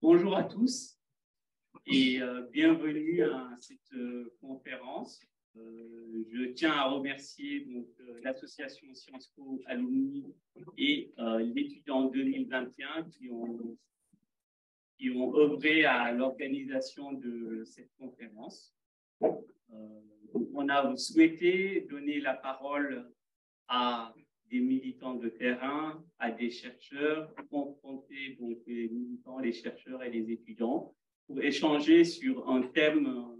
Bonjour à tous et bienvenue à cette conférence. Je tiens à remercier l'association Sciences Po Alumni et l'étudiant 2021 qui ont œuvré à l'organisation de cette conférence. On a souhaité donner la parole à des militants de terrain, à des chercheurs, confronter donc les militants, les chercheurs et les étudiants pour échanger sur un thème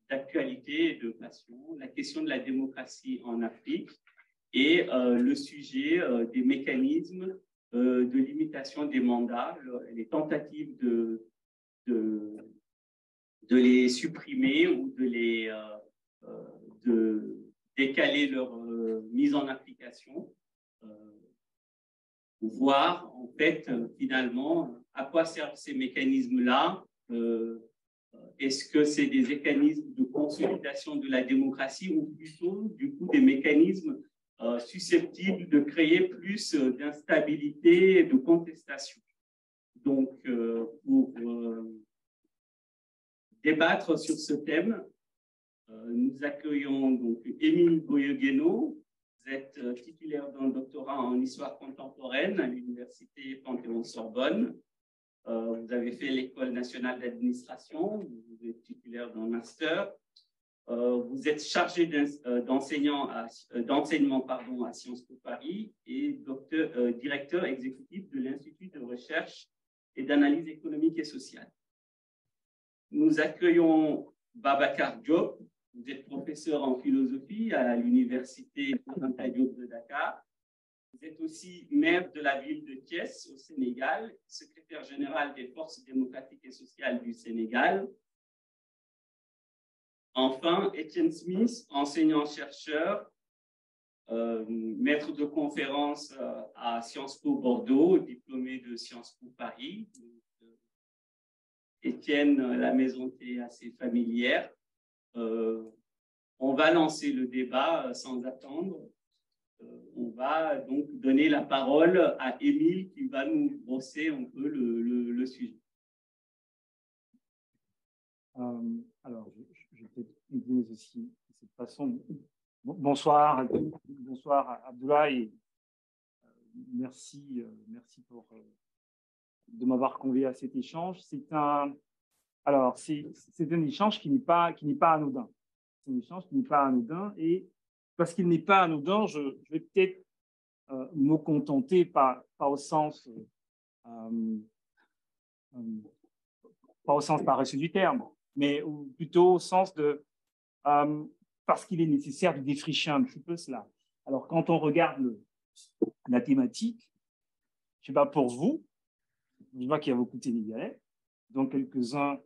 d'actualité et de passion, la question de la démocratie en Afrique et le sujet des mécanismes de limitation des mandats, les tentatives de les supprimer ou de décaler leur mise en application, voir en fait finalement à quoi servent ces mécanismes-là. Est-ce que c'est des mécanismes de consolidation de la démocratie ou plutôt du coup des mécanismes susceptibles de créer plus d'instabilité et de contestation. Donc, pour débattre sur ce thème, nous accueillons donc Émile Boyegueno. Vous êtes titulaire d'un doctorat en histoire contemporaine à l'université Panthéon-Sorbonne. Vous avez fait l'École nationale d'administration, vous êtes titulaire d'un master. Vous êtes chargé d'enseignement à Sciences Po Paris et directeur exécutif de l'Institut de recherche et d'analyse économique et sociale. Nous accueillons Babacar Diop. Vous êtes professeur en philosophie à l'université Anta Diop de Dakar. Vous êtes aussi maire de la ville de Thiès au Sénégal, secrétaire général des forces démocratiques et sociales du Sénégal. Enfin, Étienne Smith, enseignant-chercheur, maître de conférence à Sciences Po Bordeaux, diplômé de Sciences Po Paris. Étienne, la maison est assez familière. On va lancer le débat sans attendre. On va donc donner la parole à Émile qui va nous brosser un peu le sujet. Alors, je vais peut-être utiliser aussi de cette façon. Bonsoir Abdoulaye. Merci de m'avoir convié à cet échange. C'est un échange qui n'est pas anodin. C'est un échange qui n'est pas anodin et parce qu'il n'est pas anodin, je vais peut-être me contenter, pas au sens paresseux du terme, mais plutôt au sens de parce qu'il est nécessaire de défricher un petit peu cela. Alors, quand on regarde la thématique, je ne sais pas pour vous, je vois qu'il y a beaucoup de Sénégalais, dont quelques-uns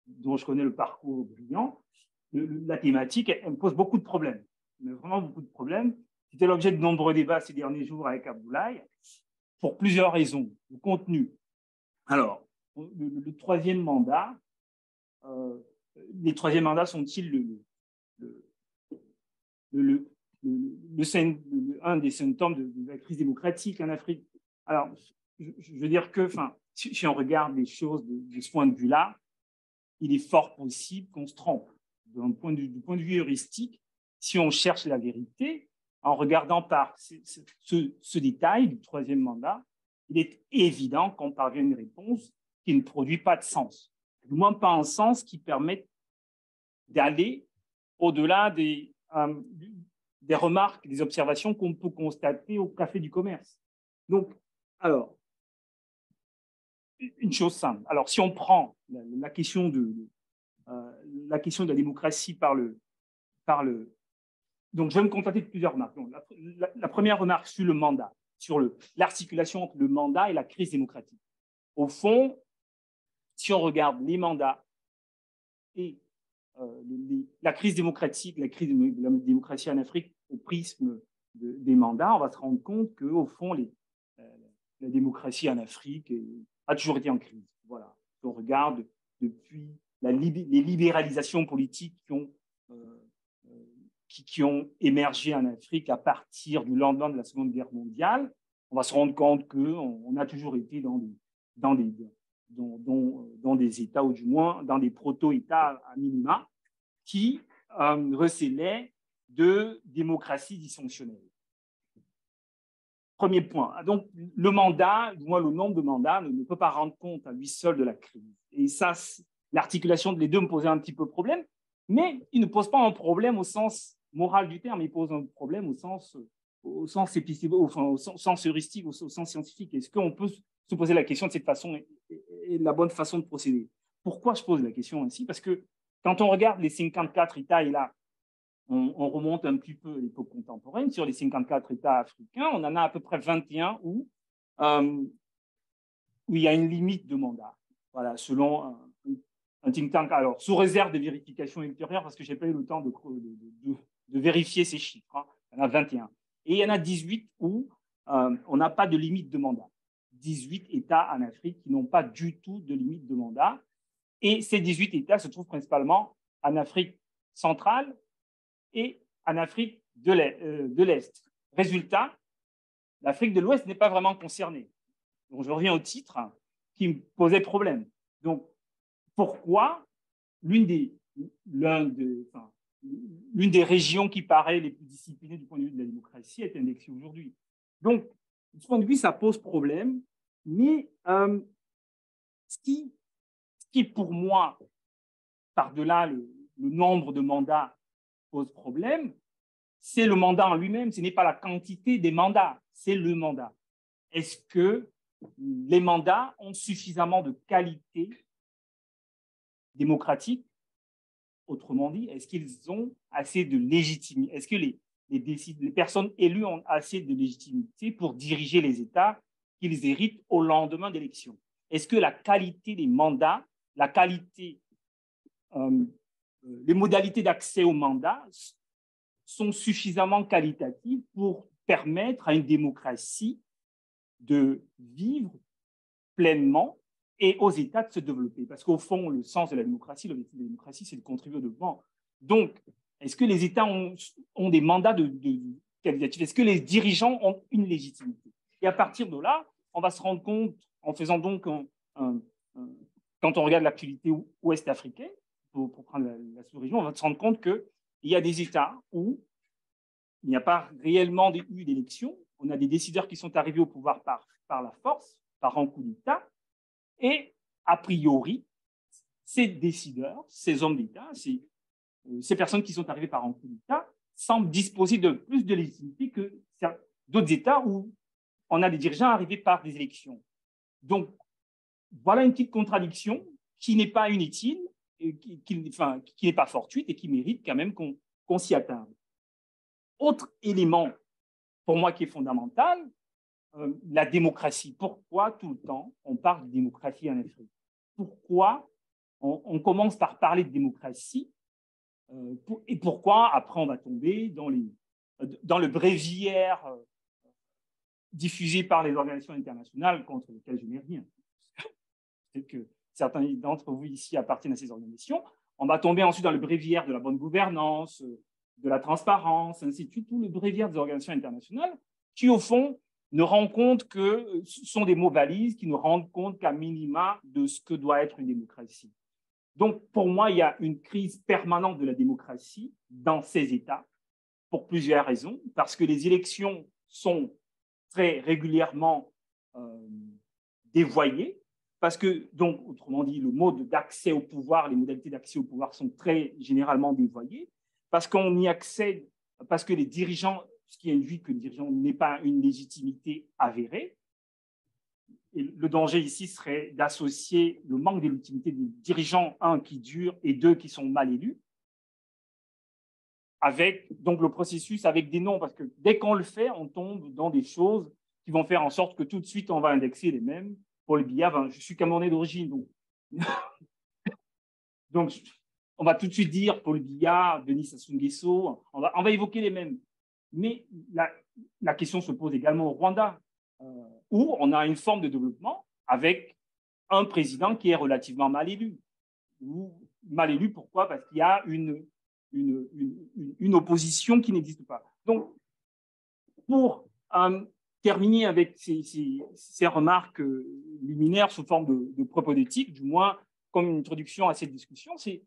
dont je connais le parcours brillant. La thématique, elle me pose beaucoup de problèmes, mais vraiment beaucoup de problèmes. C'était l'objet de nombreux débats ces derniers jours avec Abdoulaye, pour plusieurs raisons. Le contenu. Alors, le troisième mandat, les troisièmes mandats sont-ils un des symptômes de la crise démocratique en Afrique? Alors, je veux dire que, si on regarde les choses de ce point de vue-là, il est fort possible qu'on se trompe. Du point de vue heuristique, si on cherche la vérité, en regardant par ce détail du troisième mandat, il est évident qu'on parvient à une réponse qui ne produit pas de sens. Du moins pas un sens qui permette d'aller au-delà des remarques, des observations qu'on peut constater au Café du Commerce. Donc, alors, une chose simple. Alors, si on prend la question de la démocratie donc, je vais me contenter de plusieurs remarques. Donc, la première remarque sur le mandat, sur l'articulation entre le mandat et la crise démocratique. Au fond, si on regarde les mandats et la crise démocratique, la crise de la démocratie en Afrique au prisme des mandats, on va se rendre compte qu'au fond, la démocratie en Afrique a toujours été en crise. Voilà. Si on regarde depuis les libéralisations politiques qui ont émergé en Afrique à partir du lendemain de la Seconde Guerre mondiale, on va se rendre compte qu'on a toujours été dans des États, ou du moins dans des proto-États à minima, qui recélaient de démocratie dysfonctionnelle. Premier point. Donc, le mandat, du moins le nombre de mandats, ne peut pas rendre compte à lui seul de la crise. Et ça, l'articulation de les deux me posait un petit peu problème, mais il ne pose pas un problème au sens moral du terme, il pose un problème au sens épistémologique, enfin, au sens heuristique, au sens scientifique. Est-ce qu'on peut se poser la question de cette façon et la bonne façon de procéder? Pourquoi je pose la question ainsi? Parce que quand on regarde les 54 États, et là, on remonte un petit peu à l'époque contemporaine, sur les 54 États africains, on en a à peu près 21 où il y a une limite de mandat. Voilà, selon un think tank. Alors, sous réserve de vérification ultérieure, parce que je n'ai pas eu le temps de vérifier ces chiffres. Hein. Il y en a 21. Et il y en a 18 où on n'a pas de limite de mandat. 18 États en Afrique qui n'ont pas du tout de limite de mandat. Et ces 18 États se trouvent principalement en Afrique centrale et en Afrique de l'Est. Résultat, l'Afrique de l'Ouest n'est pas vraiment concernée. Donc, je reviens au titre qui me posait problème. Donc, pourquoi l'une des régions qui paraît les plus disciplinées du point de vue de la démocratie est indexée aujourd'hui? Donc, de ce point de vue, ça pose problème, mais ce qui pour moi, par-delà le nombre de mandats, pose problème, c'est le mandat en lui-même, ce n'est pas la quantité des mandats, c'est le mandat. Est-ce que les mandats ont suffisamment de qualité démocratique? Autrement dit, est-ce qu'ils ont assez de légitimité? Est-ce que les personnes élues ont assez de légitimité pour diriger les États qu'ils héritent au lendemain d'élections? Est-ce que la qualité des mandats, la qualité, les modalités d'accès au mandat sont suffisamment qualitatives pour permettre à une démocratie de vivre pleinement et aux États de se développer? Parce qu'au fond, le sens de la démocratie, l'objectif de la démocratie, c'est de contribuer au développement. Donc, est-ce que les États ont des mandats qualitatifs? Est-ce que les dirigeants ont une légitimité? Et à partir de là, on va se rendre compte, en faisant donc quand on regarde l'actualité ouest-africaine, pour prendre la sous-région, on va se rendre compte qu'il y a des États où il n'y a pas réellement eu d'élection. On a des décideurs qui sont arrivés au pouvoir par la force, par un coup d'État. Et a priori, ces décideurs, ces hommes d'État, ces personnes qui sont arrivées par un coup d'État, semblent disposer de plus de légitimité que d'autres États où on a des dirigeants arrivés par des élections. Donc, voilà une petite contradiction qui n'est pas inutile, qui n'est pas fortuite et qui mérite quand même qu'on s'y atteigne. Autre élément, pour moi, qui est fondamental, la démocratie. Pourquoi tout le temps on parle de démocratie en Afrique? Pourquoi on commence par parler de démocratie et pourquoi après on va tomber dans le bréviaire diffusé par les organisations internationales contre lesquelles je n'ai rien? Peut-être que certains d'entre vous ici appartiennent à ces organisations. On va tomber ensuite dans le bréviaire de la bonne gouvernance, de la transparence, ainsi de suite, tout le bréviaire des organisations internationales qui, au fond, ne rendent compte que ce sont des mots valises qui ne rendent compte qu'à minima de ce que doit être une démocratie. Donc, pour moi, il y a une crise permanente de la démocratie dans ces États pour plusieurs raisons. Parce que les élections sont très régulièrement dévoyées. Parce que, donc, autrement dit, le mode d'accès au pouvoir, les modalités d'accès au pouvoir sont très généralement dévoyées. Parce qu'on y accède, parce que les dirigeants, ce qui induit que le dirigeant n'ait pas une légitimité avérée. Et le danger ici serait d'associer le manque de légitimité des dirigeants, un, qui durent, et deux, qui sont mal élus, avec donc le processus avec des noms, parce que dès qu'on le fait, on tombe dans des choses qui vont faire en sorte que tout de suite, on va indexer les mêmes. Paul Biya, je suis camerounais d'origine, donc on va tout de suite dire Paul Biya, Denis Sassou Nguesso, on va évoquer les mêmes. Mais la question se pose également au Rwanda, où on a une forme de développement avec un président qui est relativement mal élu. Mal élu, pourquoi? Parce qu'il y a une opposition qui n'existe pas. Donc, pour terminer avec ces remarques liminaires sous forme de propodétique, du moins comme une introduction à cette discussion. C'est,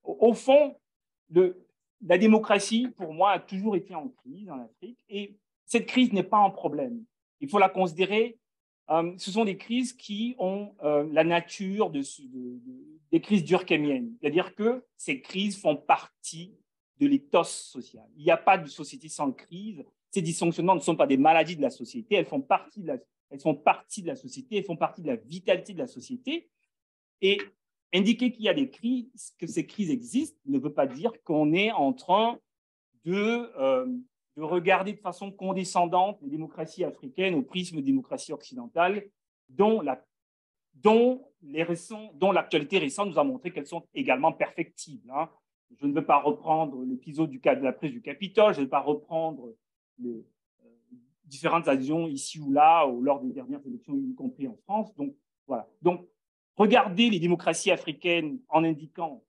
au fond, la démocratie, pour moi, a toujours été en crise en Afrique, et cette crise n'est pas un problème. Il faut la considérer, ce sont des crises qui ont la nature des crises durkheimiennes, c'est-à-dire que ces crises font partie de l'éthos social. Il n'y a pas de société sans crise. Ces dysfonctionnements ne sont pas des maladies de la société, elles font partie de la société, elles font partie de la vitalité de la société. Et indiquer qu'il y a des crises, que ces crises existent, ne veut pas dire qu'on est en train de regarder de façon condescendante les démocraties africaines au prisme des démocraties occidentales, dont l'actualité récente nous a montré qu'elles sont également perfectibles. Hein. Je ne veux pas reprendre l'épisode de la prise du Capitole, je ne veux pas reprendre les différentes adhésions ici ou là lors des dernières élections, y compris en France. Donc, voilà. Donc, regarder les démocraties africaines en indiquant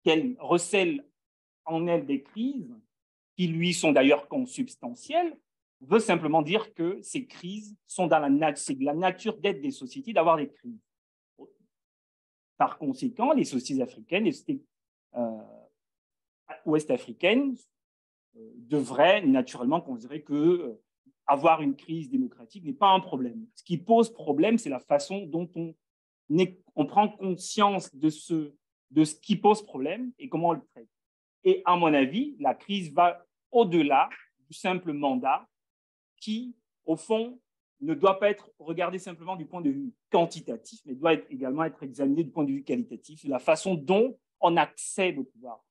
qu'elles recèlent en elles des crises, qui lui sont d'ailleurs consubstantielles, veut simplement dire que ces crises sont dans c'est la nature d'être des sociétés d'avoir des crises. Par conséquent, les sociétés africaines, les sociétés ouest-africaines devraient naturellement considérer que avoir une crise démocratique n'est pas un problème. Ce qui pose problème, c'est la façon dont on prend conscience de ce qui pose problème et comment on le traite. Et à mon avis, la crise va au-delà du simple mandat qui, au fond, ne doit pas être regardé simplement du point de vue quantitatif, mais doit également être examiné du point de vue qualitatif, la façon dont on accède au pouvoir.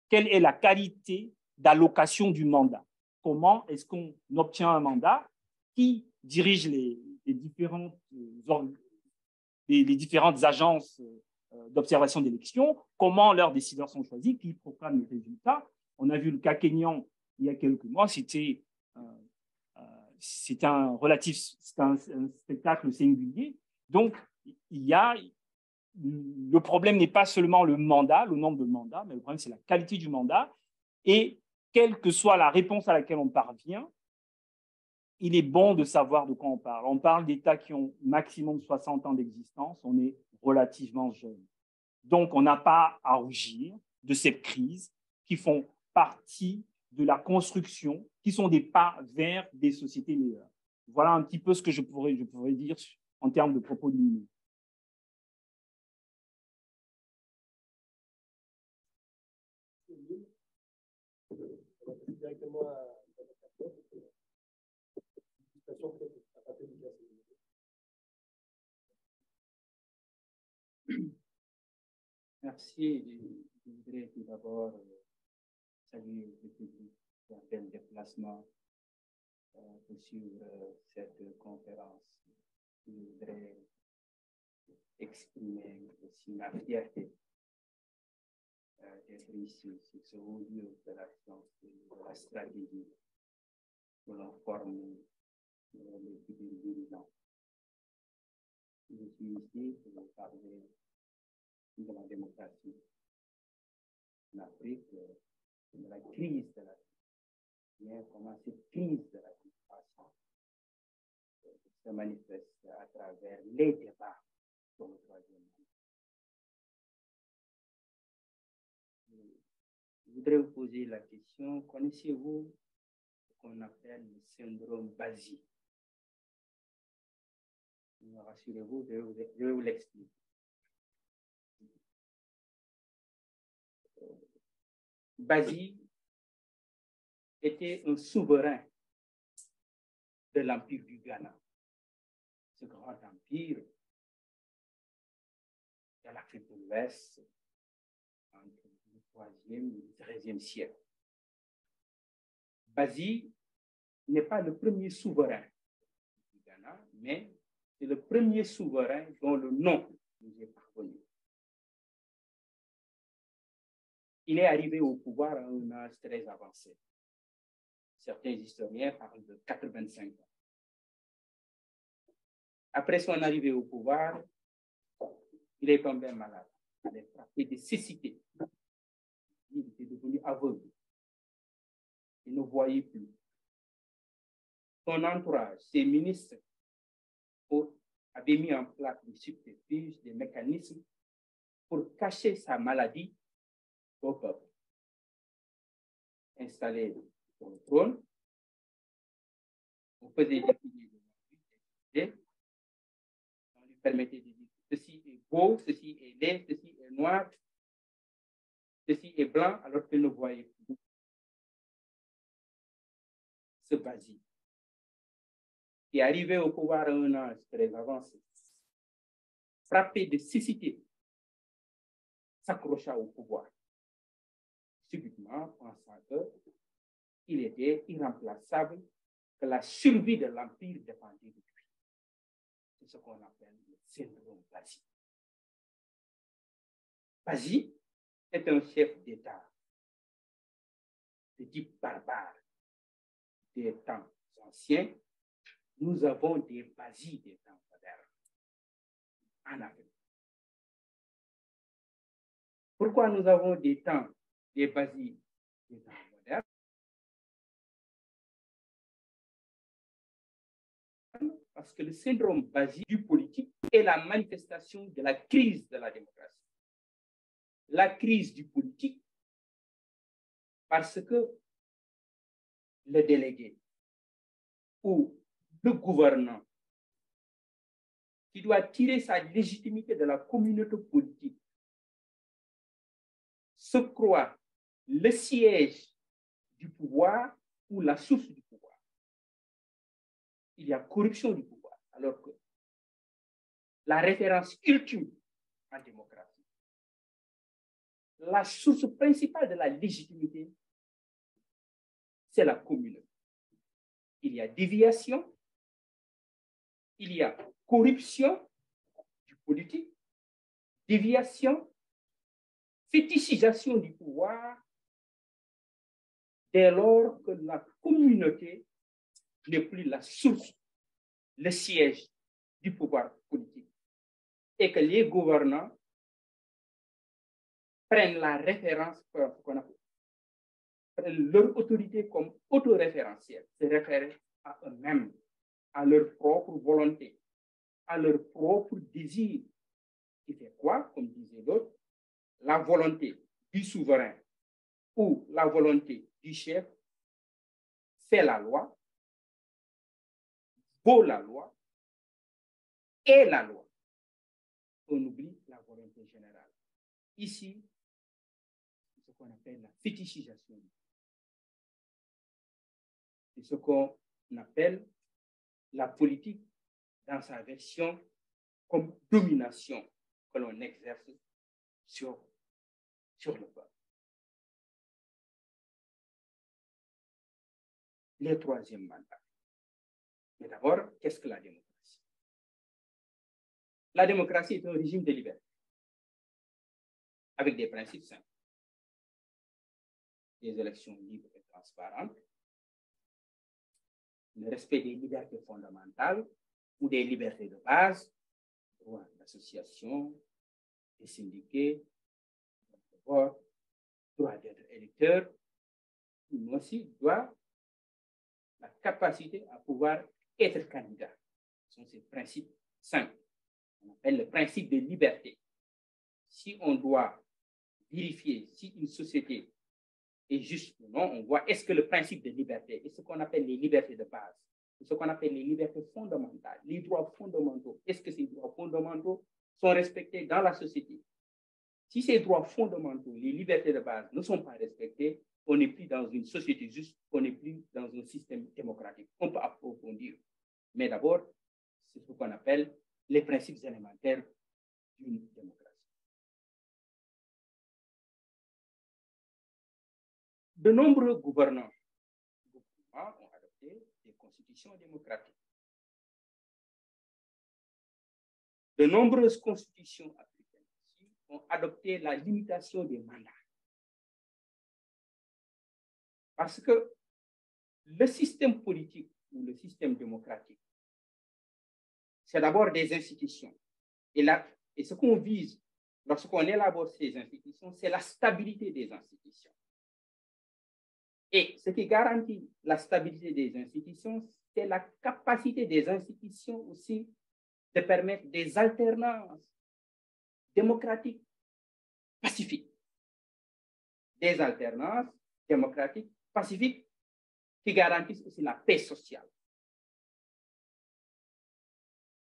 Quelle est la qualité d'allocation du mandat? Comment est-ce qu'on obtient un mandat? Qui dirige les différentes agences d'observation d'élections? Comment leurs décideurs sont choisis? Qui proclament les résultats? On a vu le cas kényan il y a quelques mois, c'était un spectacle singulier. Donc, le problème n'est pas seulement le mandat, le nombre de mandats, mais le problème, c'est la qualité du mandat. Et quelle que soit la réponse à laquelle on parvient, il est bon de savoir de quoi on parle. On parle d'États qui ont maximum 60 ans d'existence, on est relativement jeune. Donc, on n'a pas à rougir de ces crises qui font partie de la construction, qui sont des pas vers des sociétés meilleures. Voilà un petit peu ce que je pourrais dire en termes de propos liminaires. Merci. Je voudrais tout d'abord saluer le public qui a fait le déplacement pour suivre cette conférence. Je voudrais exprimer aussi ma fierté d'être ici sur ce haut lieu de la science et de la stratégie que l'on forme les futurs dirigeants. Je suis ici pour parler de la démocratie en Afrique, de la crise de l'Afrique. Bien, comment cette crise de la démocratie se manifeste à travers les débats sur le troisième monde. Je voudrais vous poser la question, connaissez-vous ce qu'on appelle le syndrome Basie? Rassurez-vous, je vais vous l'expliquer. Basie était un souverain de l'Empire du Ghana. Ce grand empire de l'Afrique de l'Ouest entre le 3e et le 13e siècle. Basie n'est pas le premier souverain du Ghana, mais c'est le premier souverain dont le nom nous est parvenu. Il est arrivé au pouvoir à un âge très avancé. Certains historiens parlent de 85 ans. Après son arrivée au pouvoir, il est tombé malade. Il est frappé de cécité. Il était devenu aveugle. Il ne voyait plus. son entourage, ses ministres, avaient mis en place des subterfuges, des mécanismes pour cacher sa maladie au peuple. Installé sur le trône, on faisait défiler des idées, on lui permettait de dire ceci est beau, ceci est laid, ceci est noir, ceci est blanc, alors qu'il ne voyait plus ce basile. Qui arrivait au pouvoir à un âge très avancé, frappé de cécité, s'accrocha au pouvoir, subitement pensant qu'il était irremplaçable, que la survie de l'Empire dépendait de lui. C'est ce qu'on appelle le syndrome Basile. Basile est un chef d'État de type barbare des temps anciens. Nous avons des Basiles des temps modernes en Afrique. Pourquoi nous avons des Basiles des temps modernes? Parce que le syndrome Basile du politique est la manifestation de la crise de la démocratie. La crise du politique, parce que le délégué ou le gouvernant qui doit tirer sa légitimité de la communauté politique se croit le siège du pouvoir ou la source du pouvoir. Il y a corruption du pouvoir, alors que la référence ultime en démocratie, la source principale de la légitimité, c'est la communauté. Il y a déviation, il y a corruption du politique, déviation, fétichisation du pouvoir, dès lors que la communauté n'est plus la source, le siège du pouvoir politique, et que les gouvernants prennent la référence, prennent leur autorité comme autoréférentielle, se référer à eux-mêmes, à leur propre volonté, à leur propre désir, qui fait quoi, comme disait l'autre, la volonté du souverain ou la volonté du chef fait la loi, vaut la loi, est la loi. On oublie la volonté générale. Ici, c'est ce qu'on appelle la fétichisation. C'est ce qu'on appelle la politique dans sa version comme domination que l'on exerce sur le peuple. Le troisième mandat. Mais d'abord, qu'est-ce que la démocratie? La démocratie est un régime de liberté, avec des principes simples. Des élections libres et transparentes, le respect des libertés fondamentales ou des libertés de base, droit d'association, des syndiqués, droit de vote, droit d'être électeur, mais aussi droit, la capacité à pouvoir être candidat. Ce sont ces principes simples. On appelle le principe de liberté. Si on doit vérifier si une société est juste ou non, on voit est-ce que le principe de liberté est ce qu'on appelle les libertés de base, ce qu'on appelle les libertés fondamentales, les droits fondamentaux. Est-ce que ces droits fondamentaux sont respectés dans la société? Si ces droits fondamentaux, les libertés de base ne sont pas respectés, on n'est plus dans une société juste, on n'est plus dans un système démocratique. On peut approfondir. Mais d'abord, c'est ce qu'on appelle les principes élémentaires d'une démocratie. De nombreux gouvernements ont adopté des constitutions démocratiques. De nombreuses constitutions africaines ont adopté la limitation des mandats. Parce que le système politique ou le système démocratique, c'est d'abord des institutions. Et ce qu'on vise lorsqu'on élabore ces institutions, c'est la stabilité des institutions. Et ce qui garantit la stabilité des institutions, c'est la capacité des institutions aussi de permettre des alternances démocratiques pacifiques. Des alternances démocratiques pacifiques qui garantissent aussi la paix sociale.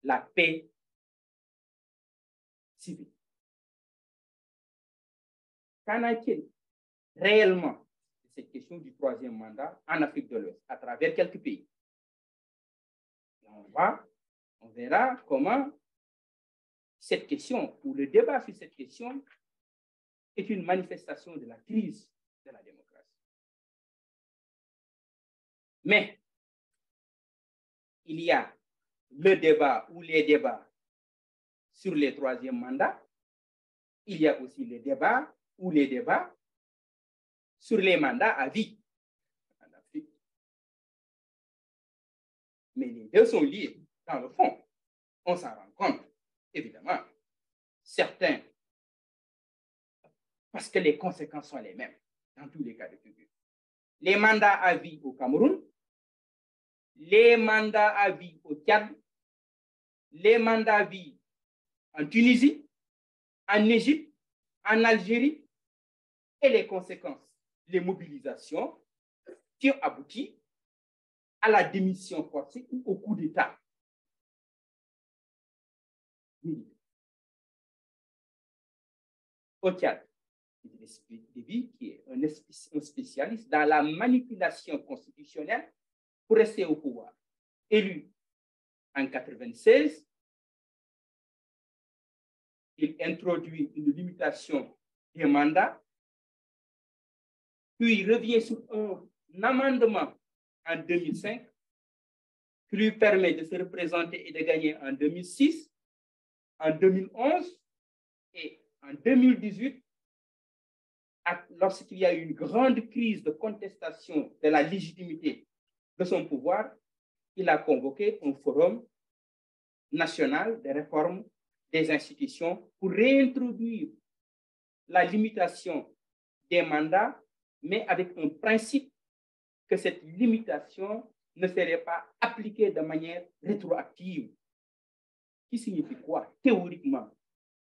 La paix civile. Qu'en est-il réellement de cette question du troisième mandat en Afrique de l'Ouest, à travers quelques pays? On verra comment cette question, ou le débat sur cette question, est une manifestation de la crise de la démocratie. Mais il y a le débat ou les débats sur les troisièmes mandats. Il y a aussi le débat ou les débats sur les mandats à vie en Afrique. Mais les deux sont liés dans le fond. On s'en rend compte, évidemment. Certains, parce que les conséquences sont les mêmes dans tous les cas de figure. Les mandats à vie au Cameroun, les mandats à vie au Tchad, les mandats à vie en Tunisie, en Égypte, en Algérie, et les conséquences, les mobilisations qui ont abouti à la démission forcée ou au coup d'État. Au Tchad, Déby, qui est un spécialiste dans la manipulation constitutionnelle pour rester au pouvoir. Élu en 1996, il introduit une limitation des mandats, puis il revient sur un amendement en 2005 qui lui permet de se représenter et de gagner en 2006, en 2011 et en 2018, lorsqu'il y a eu une grande crise de contestation de la légitimité de son pouvoir, il a convoqué un forum national de réforme des institutions pour réintroduire la limitation des mandats, mais avec un principe que cette limitation ne serait pas appliquée de manière rétroactive. Qui signifie quoi? Théoriquement,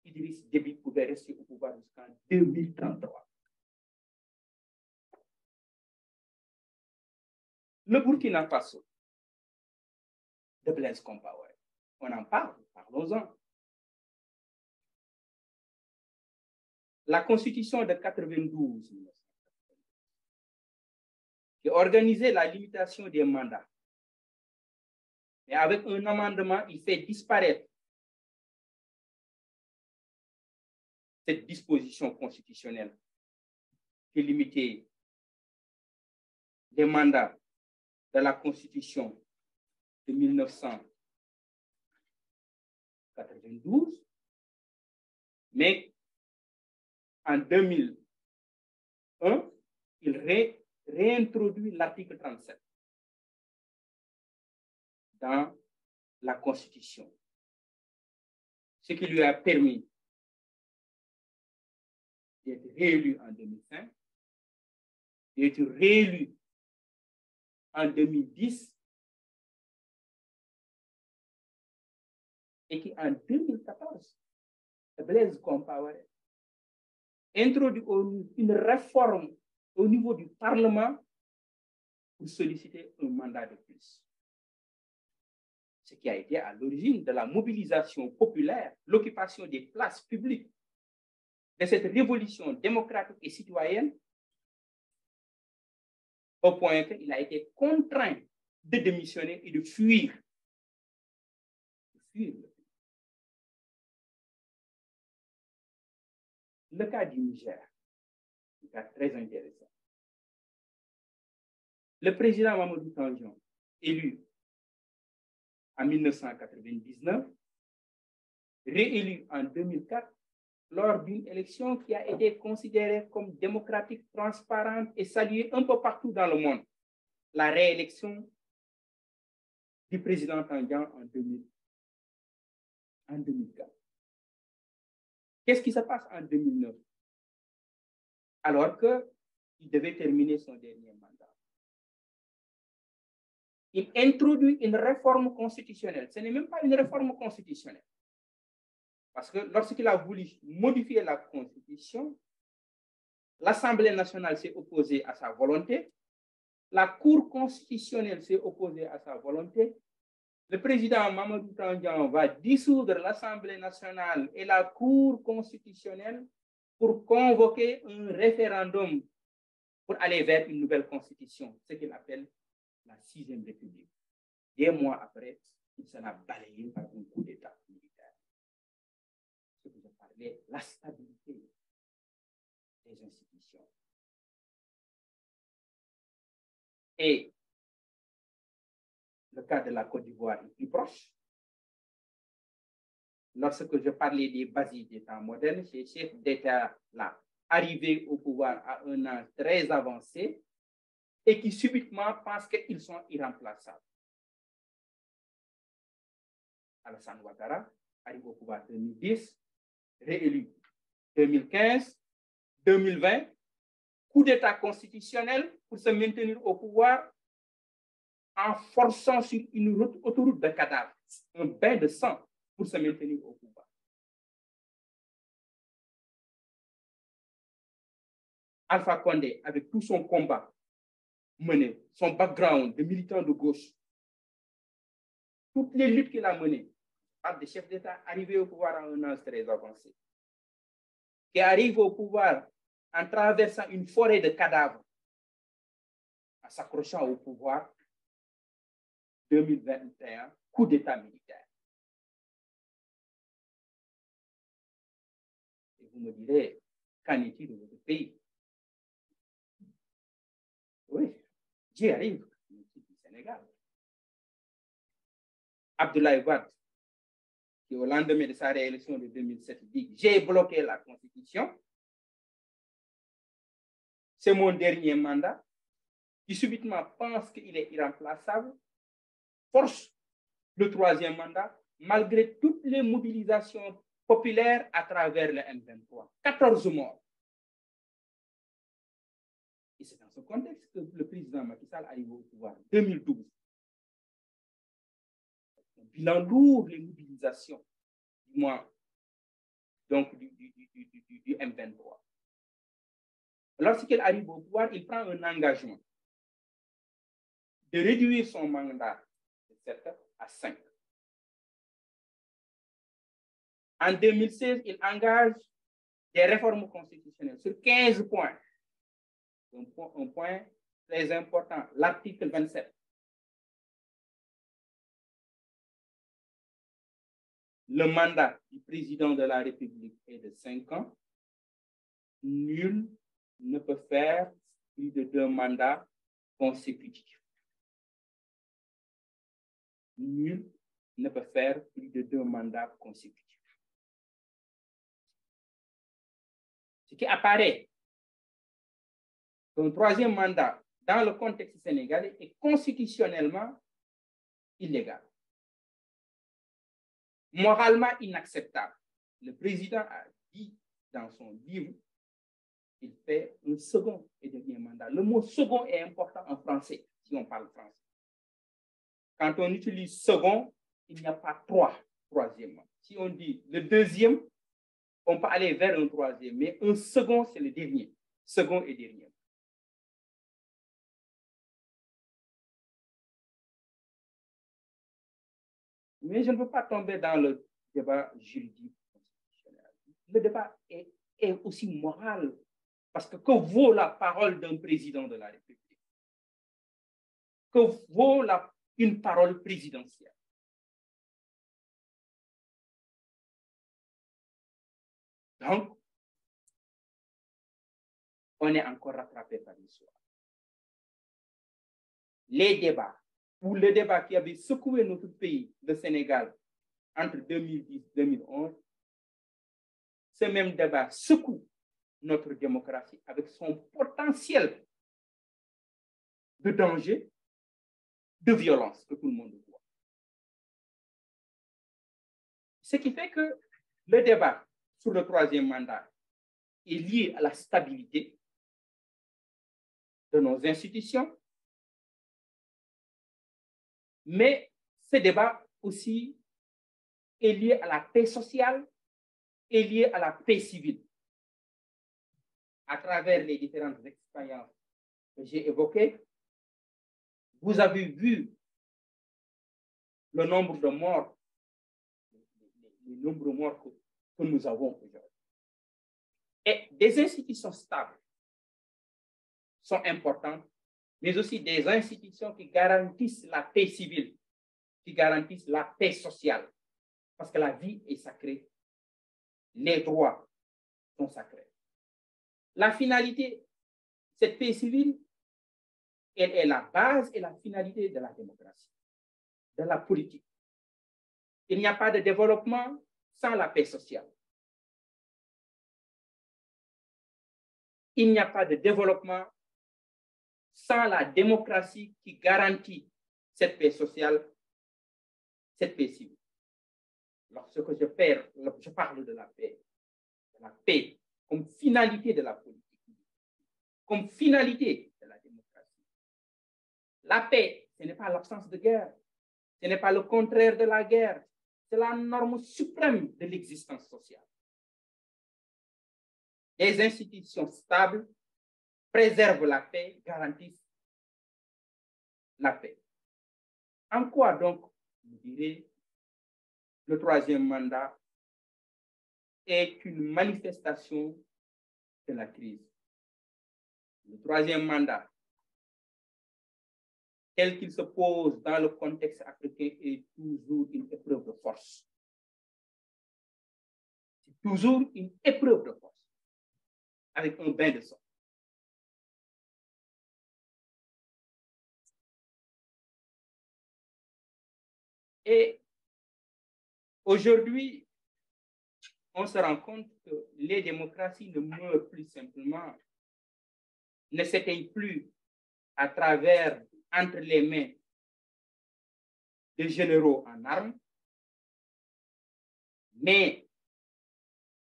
Idriss Déby pouvait rester au pouvoir jusqu'en 2033. Le Burkina Faso de Blaise Compaoré, on en parle, parlons-en. La constitution de 1992 qui organisait la limitation des mandats. Mais avec un amendement, il fait disparaître cette disposition constitutionnelle qui limitait les mandats de la Constitution de 1992, mais en 2001, il réintroduit l'article 37 dans la Constitution, ce qui lui a permis d'être réélu en 2005, d'être réélu en 2010, et qui en 2014, Blaise Compaoré introduit une réforme au niveau du Parlement pour solliciter un mandat de plus. Ce qui a été à l'origine de la mobilisation populaire, l'occupation des places publiques, de cette révolution démocratique et citoyenne, au point qu'il a été contraint de démissionner et de fuir. Le cas du Niger, un cas très intéressant. Le président Mamadou Tandjan, élu en 1999, réélu en 2004, lors d'une élection qui a été considérée comme démocratique, transparente et saluée un peu partout dans le monde. La réélection du président Tandjan en 2004. Qu'est-ce qui se passe en 2009? Alors que il devait terminer son dernier mandat. Il introduit une réforme constitutionnelle. Ce n'est même pas une réforme constitutionnelle. Parce que lorsqu'il a voulu modifier la Constitution, l'Assemblée nationale s'est opposée à sa volonté, la Cour constitutionnelle s'est opposée à sa volonté, le président Mamadou Tandian va dissoudre l'Assemblée nationale et la Cour constitutionnelle pour convoquer un référendum pour aller vers une nouvelle constitution, ce qu'il appelle la 6e République. Des mois après, il sera balayé par un coup d'État militaire. Ce que je parlais, la stabilité des institutions. Et le cas de la Côte d'Ivoire est plus proche. Lorsque je parlais des bases des temps modernes, ces chefs d'État-là, arrivés au pouvoir à un âge très avancé et qui subitement pensent qu'ils sont irremplaçables. Alassane Ouattara arrive au pouvoir en 2010, réélu 2015, 2020, coup d'État constitutionnel pour se maintenir au pouvoir en forçant sur une autoroute de cadavres, un bain de sang pour se maintenir au pouvoir. Alpha Condé, avec tout son combat mené, son background de militant de gauche, toutes les luttes qu'il a menées par des chefs d'État arrivés au pouvoir à un âge très avancé, qui arrivent au pouvoir en traversant une forêt de cadavres, en s'accrochant au pouvoir, 2021, coup d'État militaire. Et vous me direz, qu'en est-il de votre pays? Oui, j'y arrive, du Sénégal. Abdoulaye Wade, qui au lendemain de sa réélection de 2007 dit « J'ai bloqué la Constitution, c'est mon dernier mandat », qui subitement pense qu'il est irremplaçable, force le 3e mandat, malgré toutes les mobilisations populaires à travers le M23. 14 morts. Et c'est dans ce contexte que le président Macky Sall arrive au pouvoir en 2012. Un bilan lourd, les mobilisations du mois, donc du M23. Lorsqu'il arrive au pouvoir, il prend un engagement de réduire son mandat de 7 à 5. En 2016, il engage des réformes constitutionnelles sur 15 points. Un point très important, l'article 27. Le mandat du président de la République est de 5 ans. Nul ne peut faire plus de 2 mandats consécutifs. Nul ne peut faire plus de 2 mandats consécutifs. Ce qui apparaît qu'un 3e mandat dans le contexte sénégalais est constitutionnellement illégal. Moralement inacceptable. Le président a dit dans son livre qu'il fait un second et dernier mandat. Le mot second est important en français, si on parle français. Quand on utilise second, il n'y a pas troisièmement. Si on dit le 2e, on peut aller vers un 3e, mais un second, c'est le dernier. Second et dernier. Mais je ne veux pas tomber dans le débat juridique constitutionnel. Le débat est aussi moral, parce que vaut la parole d'un président de la République? Que vaut une parole présidentielle? Donc, on est encore rattrapé par l'histoire. Les débats, ou le débat qui avait secoué notre pays, le Sénégal, entre 2010 et 2011, ce même débat secoue notre démocratie avec son potentiel de danger, de violence que tout le monde voit. Ce qui fait que le débat sur le 3e mandat est lié à la stabilité de nos institutions. Mais ce débat aussi est lié à la paix sociale, est lié à la paix civile. À travers les différentes expériences que j'ai évoquées, vous avez vu le nombre de morts, les nombreux morts que nous avons aujourd'hui. Et des institutions stables sont importantes, mais aussi des institutions qui garantissent la paix civile, qui garantissent la paix sociale, parce que la vie est sacrée, les droits sont sacrés. La finalité, cette paix civile, elle est la base et la finalité de la démocratie, de la politique. Il n'y a pas de développement sans la paix sociale. Il n'y a pas de développement sans la démocratie qui garantit cette paix sociale, cette paix civile. Lorsque je parle de la paix comme finalité de la politique, comme finalité de la démocratie. La paix, ce n'est pas l'absence de guerre, ce n'est pas le contraire de la guerre, c'est la norme suprême de l'existence sociale. Les institutions stables préservent la paix, garantissent la paix. En quoi donc, vous direz, le troisième mandat est une manifestation de la crise? Le troisième mandat, tel qu'il se pose dans le contexte africain, est toujours une épreuve de force. C'est toujours une épreuve de force, avec un bain de sang. Et aujourd'hui, on se rend compte que les démocraties ne meurent plus simplement, ne s'éteignent plus à travers, entre les mains des généraux en armes, mais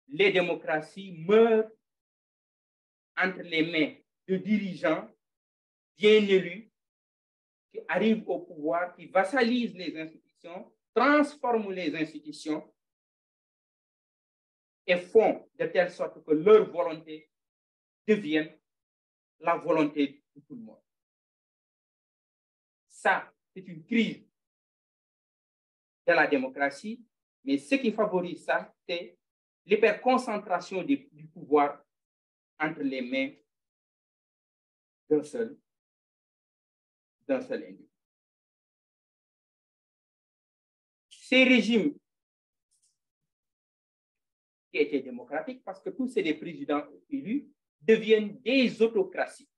les démocraties meurent entre les mains de dirigeants bien élus qui arrivent au pouvoir, qui vassalisent les institutions, transforment les institutions et font de telle sorte que leur volonté devienne la volonté de tout le monde. Ça, c'est une crise de la démocratie, mais ce qui favorise ça, c'est l'hyperconcentration du pouvoir entre les mains d'un seul individu. Ces régimes qui étaient démocratiques, parce que tous ces des présidents élus, deviennent des autocraties.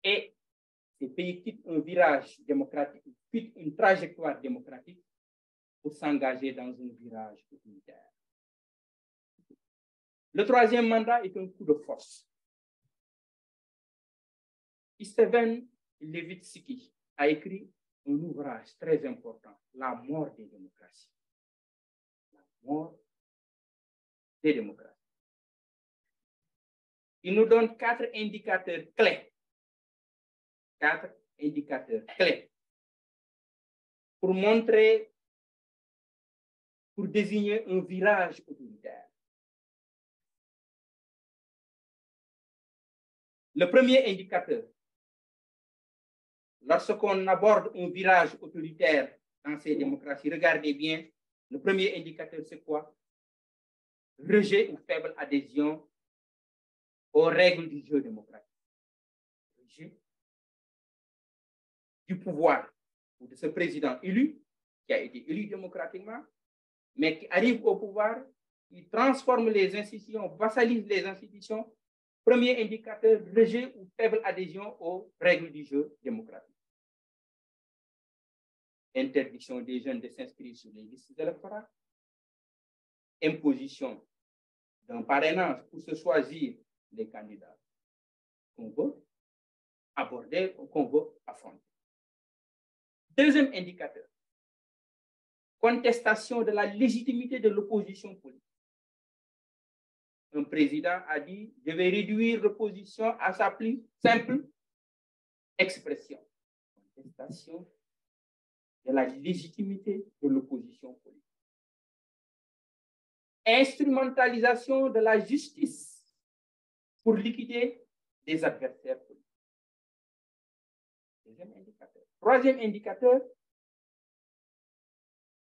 Et ces pays quittent un virage démocratique, quittent une trajectoire démocratique pour s'engager dans un virage autoritaire. Le troisième mandat est un coup de force. Istvan Levitsky a écrit un ouvrage très important, La mort des démocraties. La mort des démocraties. Il nous donne 4 indicateurs clés. 4 indicateurs clés pour montrer, pour désigner un virage autoritaire. Le premier indicateur, lorsqu'on aborde un virage autoritaire dans ces démocraties, regardez bien, le premier indicateur, c'est quoi? Rejet ou faible adhésion aux règles du jeu démocratique. Rejet du pouvoir ou de ce président élu, qui a été élu démocratiquement, mais qui arrive au pouvoir, il transforme les institutions, vassalise les institutions. Premier indicateur, rejet ou faible adhésion aux règles du jeu démocratique. Interdiction des jeunes de s'inscrire sur les listes électorales. Imposition d'un parrainage pour se choisir les candidats qu'on veut aborder ou qu'on veut affronter. Deuxième indicateur, contestation de la légitimité de l'opposition politique. un président a dit, je vais réduire l'opposition à sa plus simple expression. Contestation de la légitimité de l'opposition politique. Instrumentalisation de la justice pour liquider des adversaires politiques. Deuxième indicateur. Troisième indicateur,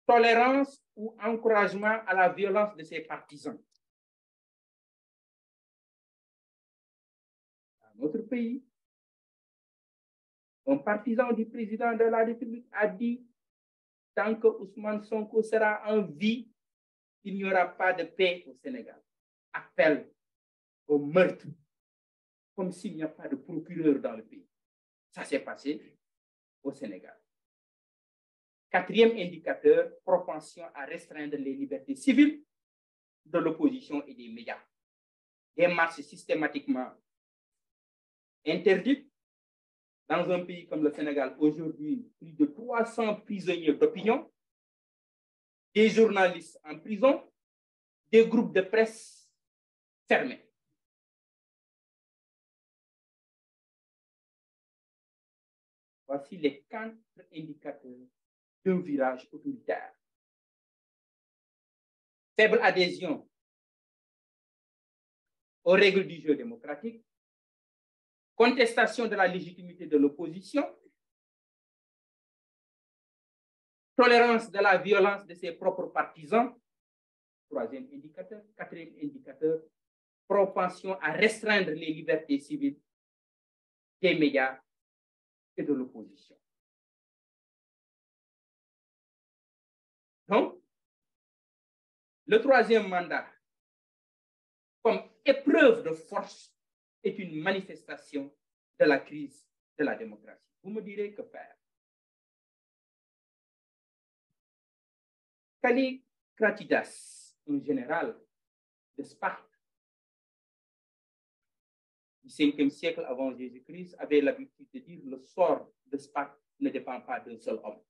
tolérance ou encouragement à la violence de ses partisans. Dans notre pays, un partisan du président de la République a dit, tant que Ousmane Sonko sera en vie, il n'y aura pas de paix au Sénégal. Appel au meurtre, comme s'il n'y a pas de procureur dans le pays. Ça s'est passé au Sénégal. Quatrième indicateur, propension à restreindre les libertés civiles de l'opposition et des médias. Des marches systématiquement interdites. Dans un pays comme le Sénégal, aujourd'hui, plus de 300 prisonniers d'opinion, des journalistes en prison, des groupes de presse fermés. Voici les 4 indicateurs d'un virage autoritaire. Faible adhésion aux règles du jeu démocratique, contestation de la légitimité de l'opposition, tolérance de la violence de ses propres partisans, troisième indicateur. Quatrième indicateur, propension à restreindre les libertés civiles des médias et de l'opposition. Donc, le troisième mandat, comme épreuve de force, est une manifestation de la crise de la démocratie. Vous me direz que faire? Kallikratidas, un général de Sparte du 5e siècle avant Jésus-Christ, avait l'habitude de dire le sort de Sparte ne dépend pas d'un seul homme.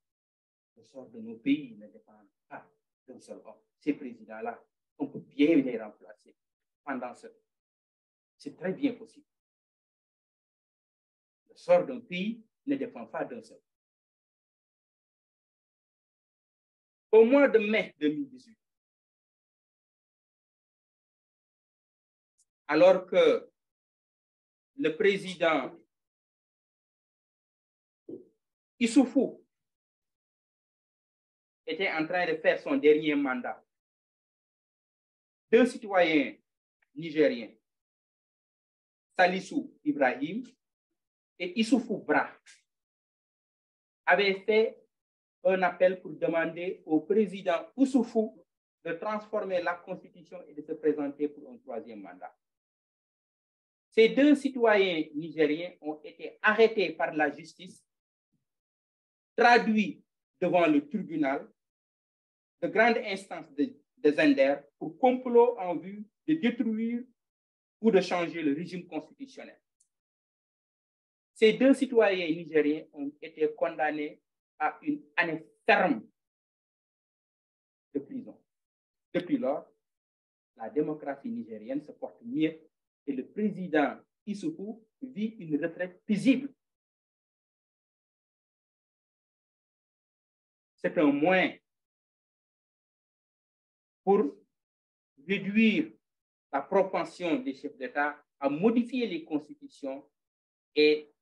Le sort de nos pays ne dépend pas d'un seul homme. Ces présidents-là, on peut bien les remplacer pendant ce temps. C'est très bien possible. Le sort d'un pays ne dépend pas d'un seul. Au mois de mai 2018, alors que le président Issoufou était en train de faire son dernier mandat, 2 citoyens nigériens, Salissou Ibrahim et Issoufou Bra, avaient fait un appel pour demander au président Issoufou de transformer la Constitution et de se présenter pour un 3e mandat. Ces 2 citoyens nigériens ont été arrêtés par la justice, traduits devant le tribunal de grande instance de Zender pour complot en vue de détruire ou de changer le régime constitutionnel. Ces 2 citoyens nigériens ont été condamnés à une année ferme de prison. Depuis lors, la démocratie nigérienne se porte mieux et le président Issoufou vit une retraite paisible. C'est un moyen pour réduire la propension des chefs d'État à modifier les constitutions et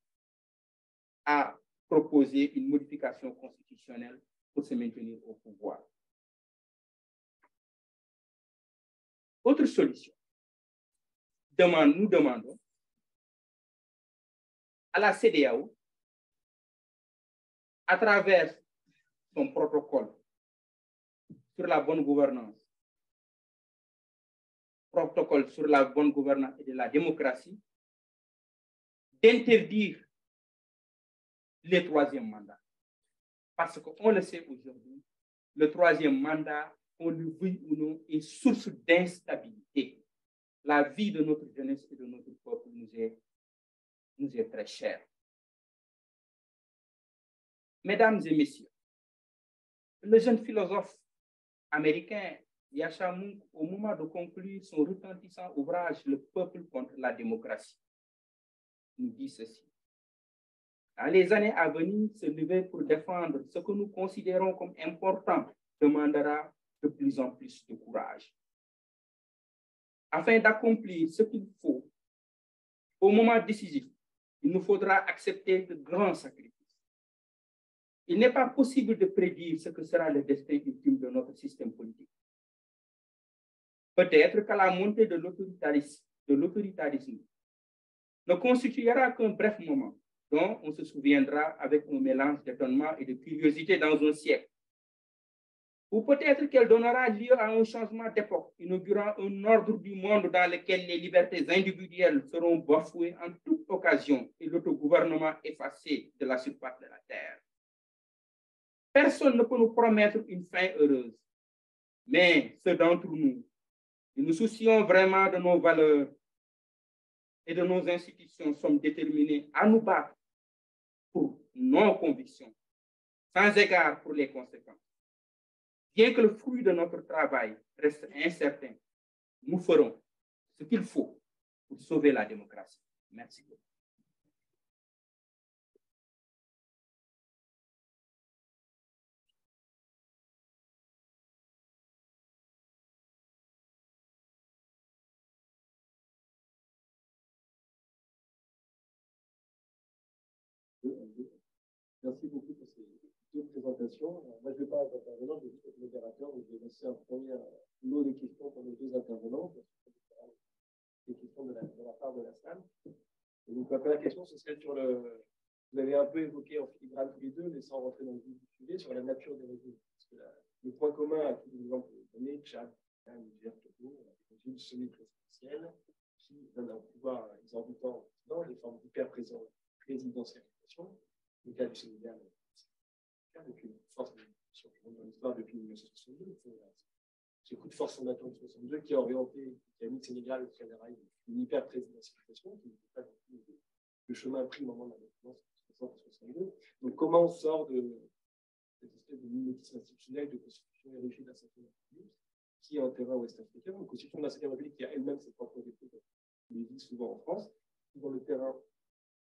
à proposer une modification constitutionnelle pour se maintenir au pouvoir. Autre solution. Nous demandons à la CEDEAO, à travers son protocole sur la bonne gouvernance, protocole sur la bonne gouvernance et de la démocratie, d'interdire les 3e mandats. Parce qu'on le sait aujourd'hui, le 3e mandat, on le veut ou non, est source d'instabilité. La vie de notre jeunesse et de notre peuple nous est très chère. Mesdames et messieurs, le jeune philosophe américain Yachar Mounk, au moment de conclure son retentissant ouvrage Le peuple contre la démocratie, nous dit ceci. Dans les années à venir, se lever pour défendre ce que nous considérons comme important demandera de plus en plus de courage. Afin d'accomplir ce qu'il faut, au moment décisif, il nous faudra accepter de grands sacrifices. Il n'est pas possible de prédire ce que sera le destin ultime de notre système politique. Peut-être qu'à la montée de l'autoritarisme ne constituera qu'un bref moment dont on se souviendra avec un mélange d'étonnement et de curiosité dans un siècle. Ou peut-être qu'elle donnera lieu à un changement d'époque, inaugurant un ordre du monde dans lequel les libertés individuelles seront bafouées en toute occasion et l'autogouvernement effacé de la surface de la terre. Personne ne peut nous promettre une fin heureuse, mais ceux d'entre nous, qui nous soucions vraiment de nos valeurs et de nos institutions, sommes déterminés à nous battre pour nos convictions, sans égard pour les conséquences. Bien que le fruit de notre travail reste incertain, nous ferons ce qu'il faut pour sauver la démocratie. Merci beaucoup. Merci beaucoup pour ces deux présentations. Moi, je ne vais pas être intervenant, je vais juste être modérateur, donc je vais laisser un premier lot de questions pour les deux intervenants, des questions de la part de la salle. Et donc, la première question, ce serait sur le. Vous avez un peu évoqué en filigrane tous les deux, mais sans rentrer dans le vif du sujet, sur la nature des régimes. Parce que le point commun à tous les exemples que vous donnez, Tchad, Niger, Togo, des régimes semi-présidentiels qui donnent un pouvoir exorbitant dans des formes d'hyper-présidentialisation. Le cas du Sénégal, depuis une force dans l'histoire depuis 1962, ce coup de force fondateur de 1962 qui a orienté, qui a mis le Sénégal sur les rails d'une hyper-présidentialisation, qui n'était pas le chemin pris au moment de la indépendance en 1962. Donc, comment on sort de cette espèce de mimétisme institutionnel de constitution érigée de la Cinquième République, qui est un terrain ouest-africain, une constitution de la Cinquième République qui a elle-même ses propres défauts, on les dit souvent en France, qui, dans le terrain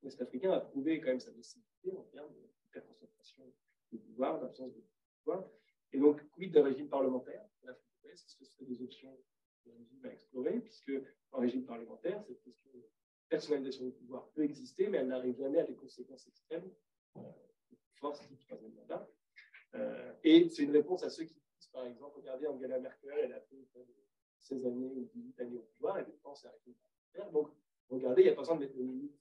ouest-africain, a prouvé quand même sa nécessité en termes d'hyperconcentration de pouvoir, d'absence de pouvoir. Et donc, quid d'un régime parlementaire en Afrique de l'Ouest? Est-ce que ce sont des options de régime à explorer, puisque en régime parlementaire, cette question de personnalisation du pouvoir peut exister, mais elle n'arrive jamais à des conséquences extrêmes, force type troisième mandat. Et c'est une réponse à ceux qui disent, par exemple, regardez Angela Merkel, elle a fait 16 années ou 18 années au pouvoir, et maintenant c'est un régime parlementaire. Donc, regardez, il n'y a pas besoin de mettre de limite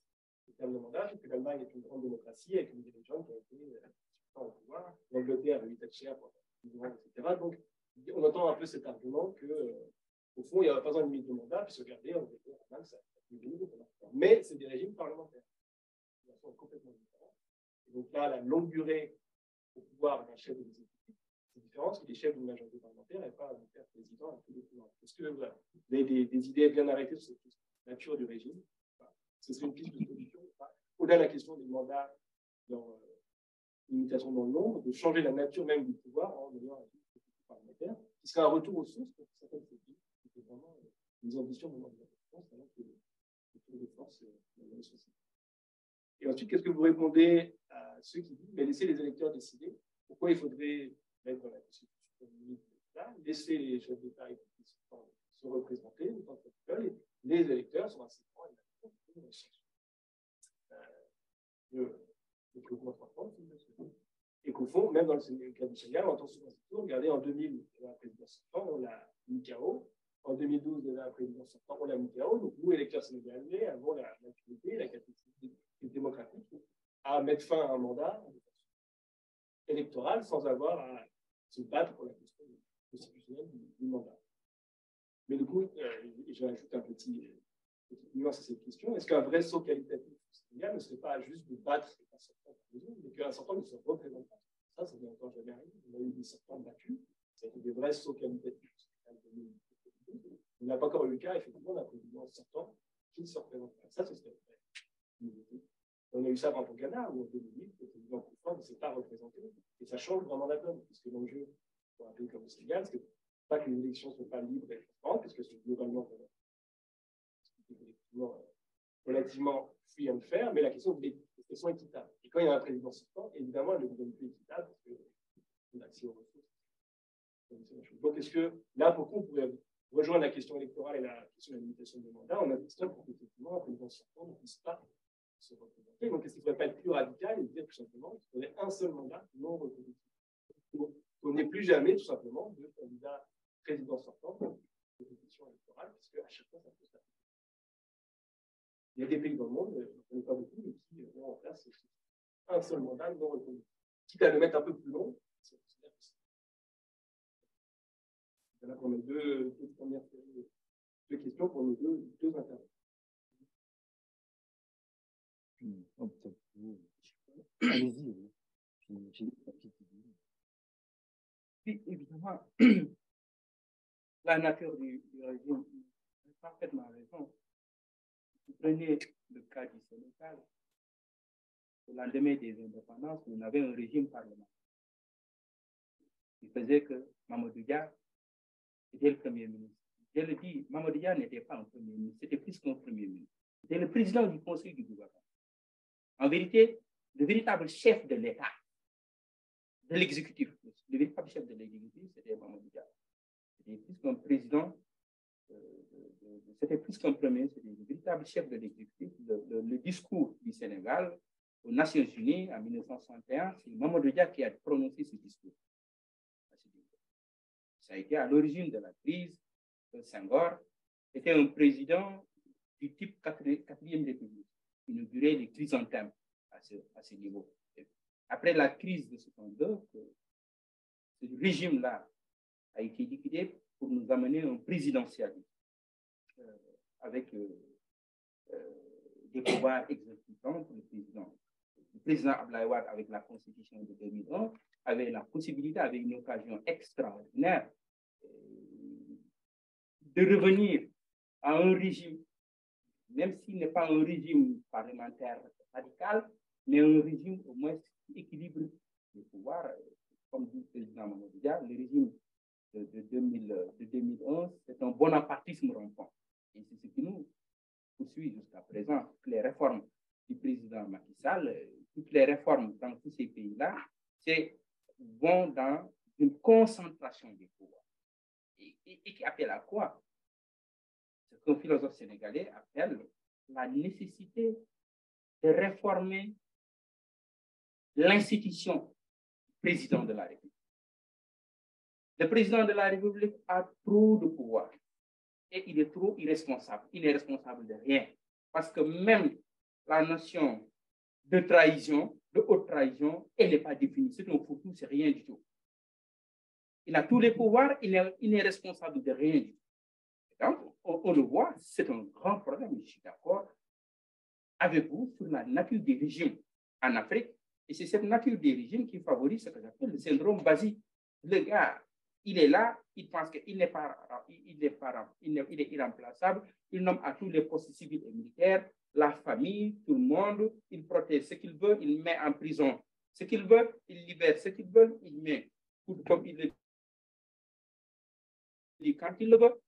au terme de mandat, puisque l'Allemagne est une grande démocratie avec une dirigeante qui a été au pouvoir. L'Angleterre a eu Thatcher pendant 10 ans, etc. Donc, on entend un peu cet argument que, au fond, il n'y a pas besoin de limite de mandat, puisque regardez, en Allemagne, ça a été mais c'est des régimes parlementaires. Ils sont complètement différents. Et donc là, la longue durée au pouvoir d'un chef de l'exécutif, c'est différent, parce que les chefs d'une majorité parlementaire et pas un père président à tous les pouvoirs. Est-ce que vous avez des idées bien arrêtées sur cette nature du régime? Ce serait une piste de solution. Au-delà de la question des mandats, leur limitation dans le nombre, de changer la nature même du pouvoir en donnant un exécutif parlementaire, qui serait un retour aux sources pour certaines politiques, qui étaient vraiment des ambitions de la France, alors que le tour de force dans la société. Et ensuite, qu'est-ce que vous répondez à ceux qui disent, mais laissez les électeurs décider, pourquoi il faudrait mettre dans la Constitution limite là, laisser les chefs d'État et se représenter, autant que veulent, les électeurs sont assez grands et qu'au fond, même dans le cas du Sénégal, on entend souvent ce tour. Regardez, en 2000, il y avait un président sortant, on l'a mis KO. En 2012, il y avait un président sortant, on l'a mis KO. Donc, nous, électeurs sénégalais, avons la maturité, la capacité démocratique à mettre fin à un mandat électoral sans avoir à se battre pour la question constitutionnelle du mandat. Mais du coup, je rajoute un petit nuance à cette question. Est-ce qu'un vrai saut qualitatif au Sénégal ne serait pas juste de battre un sortant par les autres, mais qu'un sortant ne se représente pas? Ça n'est encore jamais arrivé. On a eu des sortants battus. Ça a été des vrais sauts qualitatifs au Sénégal. On n'a pas encore eu le cas, effectivement, d'un président sortant qui ne se représente pas. Ça, ce serait vrai. On a eu ça au Ghana, où en 2008, le président Kouffa ne s'est pas représenté. Et ça change vraiment la donne, puisque l'enjeu pour un pays comme le Sénégal, c'est que pas que les élections ne sont pas libres et transparentes, parce que c'est globalement relativement free and fair, mais la question est qu'elles sont équitables. Et quand il y a un président sortant, évidemment, elle ne devient plus équitable parce que l'accès aux ressources. Donc, est-ce que là, pour on pourrait rejoindre la question électorale et la question de la limitation des mandats, on a question pour qu'effectivement, un président sortant ne puisse pas se représenter. Donc, est-ce qu'il ne faudrait pas être plus radical et dire tout simplement qu'il faudrait un seul mandat non reconductible? On n'est plus jamais, tout simplement, de candidat président sortant pour une compétition électorale, puisque à chaque fois, ça peut se faire. Il y a des pays dans le monde, je ne connais pas beaucoup, mais qui ont en place un seul mandat non reconductible. Quitte à le mettre un peu plus long, c'est considéré que c'est. Là, on a deux premières séries de questions pour nos deux intervenants. Allez-y. Oui, évidemment, la nature du régime a parfaitement raison. Vous prenez le cas du Sénégal, au lendemain des indépendances, on avait un régime parlementaire qui faisait que Mamadou Dia était le Premier ministre. Je le dis, Mamadou Dia n'était pas un Premier ministre, c'était plus qu'un Premier ministre. C'était le président du Conseil du gouvernement. En vérité, le véritable chef de l'État, de l'exécutif, le véritable chef de l'exécutif, c'était Mamadou Dia. C'était plus qu'un président, c'était plus qu'un premier, c'était le véritable chef de l'exécutif. Le discours du Sénégal aux Nations Unies en 1961, c'est Mamadou Dia qui a prononcé ce discours. Ça a été à l'origine de la crise. Senghor était un président du type 4e République, qui inaugurait les chrysanthèmes à ce niveau. Après la crise de 62, ce régime-là a été liquidé pour nous amener un présidentialisme avec des pouvoirs exécutants pour le président. Le président Abdoulaye Wade, avec la constitution de 2001, avait la possibilité, avec une occasion extraordinaire, de revenir à un régime, même s'il n'est pas un régime parlementaire radical, mais un régime au moins qui équilibre les pouvoirs. Comme dit le président Mamadou Dia, le régime de 2011, c'est un bonapartisme rampant. Et c'est ce qui nous poursuit jusqu'à présent. Toutes les réformes du président Macky Sall, toutes les réformes dans tous ces pays-là, vont dans une concentration des pouvoirs. Et qui appelle à quoi? Ce qu'un philosophe sénégalais appelle la nécessité de réformer l'institution du président de la République. Le président de la République a trop de pouvoir et il est trop irresponsable. Il n'est responsable de rien. Parce que même la notion de trahison, de haute trahison, elle n'est pas définie. C'est un foutu, c'est rien du tout. Il a tous les pouvoirs, il n'est responsable de rien du tout. Donc, on le voit, c'est un grand problème. Je suis d'accord avec vous sur la nature des régimes en Afrique. Et c'est cette nature des régimes qui favorise ce que j'appelle le syndrome basique. Le gars, il est là, il pense qu'il est irremplaçable, il nomme à tous les postes civils et militaires, la famille, tout le monde, il protège ce qu'il veut, il met en prison ce qu'il veut, il libère ce qu'il veut, il met comme il le dit quand il le veut.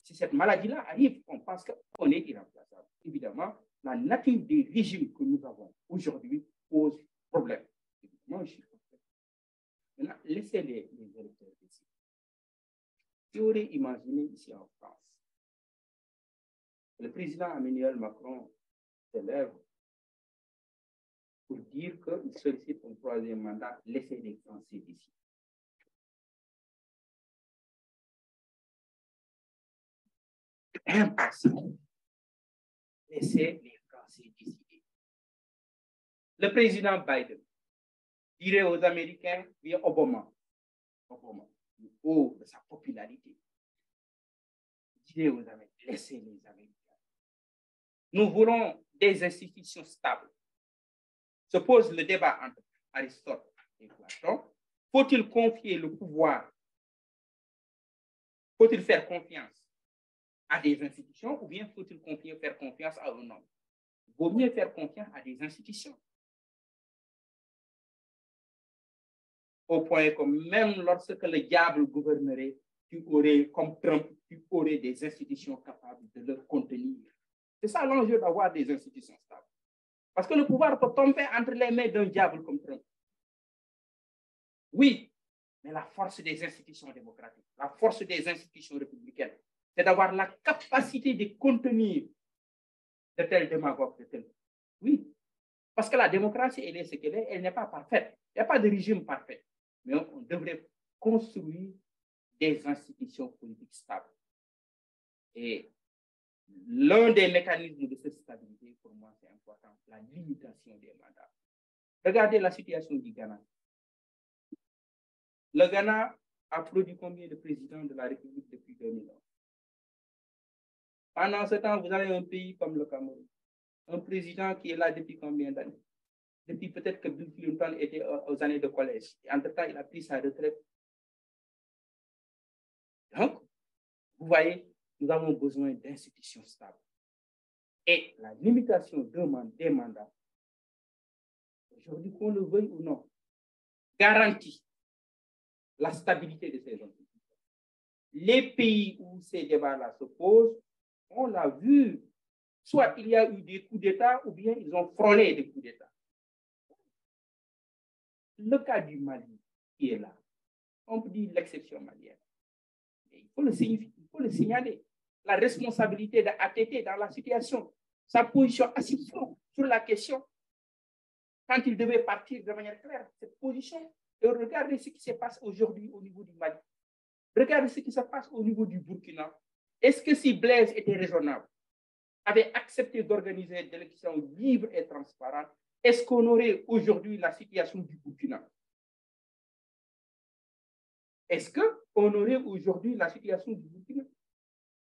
Si cette maladie-là arrive, on pense qu'on est irremplaçable. Évidemment, la nature des régimes que nous avons aujourd'hui pose problème. Évidemment, je suis content. Maintenant, laissez les électeurs ici. Qui aurait imaginé ici en France, le président Emmanuel Macron s'élève pour dire qu'il sollicite un troisième mandat, laissez les Français ici. Impossible. Laissez les Français décider. Le président Biden dirait aux Américains, via Obama, le haut de sa popularité, dirait aux Américains, laissez les Américains. Nous voulons des institutions stables. Se pose le débat entre Aristote et Platon. Faut-il confier le pouvoir? Faut-il faire confiance à des institutions ou bien faut-il faire confiance à un homme? Il vaut mieux faire confiance à des institutions. au point que même lorsque le diable gouvernerait, tu aurais, comme Trump, tu aurais des institutions capables de le contenir. C'est ça l'enjeu d'avoir des institutions stables. Parce que le pouvoir peut tomber entre les mains d'un diable comme Trump. Oui, mais la force des institutions démocratiques, la force des institutions républicaines, c'est d'avoir la capacité de contenir de tels démagogues, de tels. Oui, parce que la démocratie, elle est ce qu'elle est, elle n'est pas parfaite. Il n'y a pas de régime parfait. Mais on devrait construire des institutions politiques stables. Et l'un des mécanismes de cette stabilité, pour moi, c'est important, la limitation des mandats. Regardez la situation du Ghana. Le Ghana a produit combien de présidents de la République depuis 2001? Pendant ce temps, vous avez un pays comme le Cameroun, un président qui est là depuis combien d'années? Depuis peut-être que Bill Clinton était aux années de collège. Entre-temps, il a pris sa retraite. Donc, vous voyez, nous avons besoin d'institutions stables. Et la limitation des mandats, aujourd'hui, qu'on le veuille ou non, garantit la stabilité de ces institutions. Les pays où ces débats-là se posent, on l'a vu, soit il y a eu des coups d'État ou bien ils ont frôlé des coups d'État. Le cas du Mali qui est là, on peut dire l'exception malienne. Il faut le signaler. La responsabilité de ATT dans la situation, sa position assez forte sur la question, quand il devait partir de manière claire, cette position, et regardez ce qui se passe aujourd'hui au niveau du Mali. Regardez ce qui se passe au niveau du Burkina. Est-ce que si Blaise était raisonnable, avait accepté d'organiser des élections libres et transparentes, est-ce qu'on aurait aujourd'hui la situation du Burkina? Est-ce qu'on aurait aujourd'hui la situation du Burkina?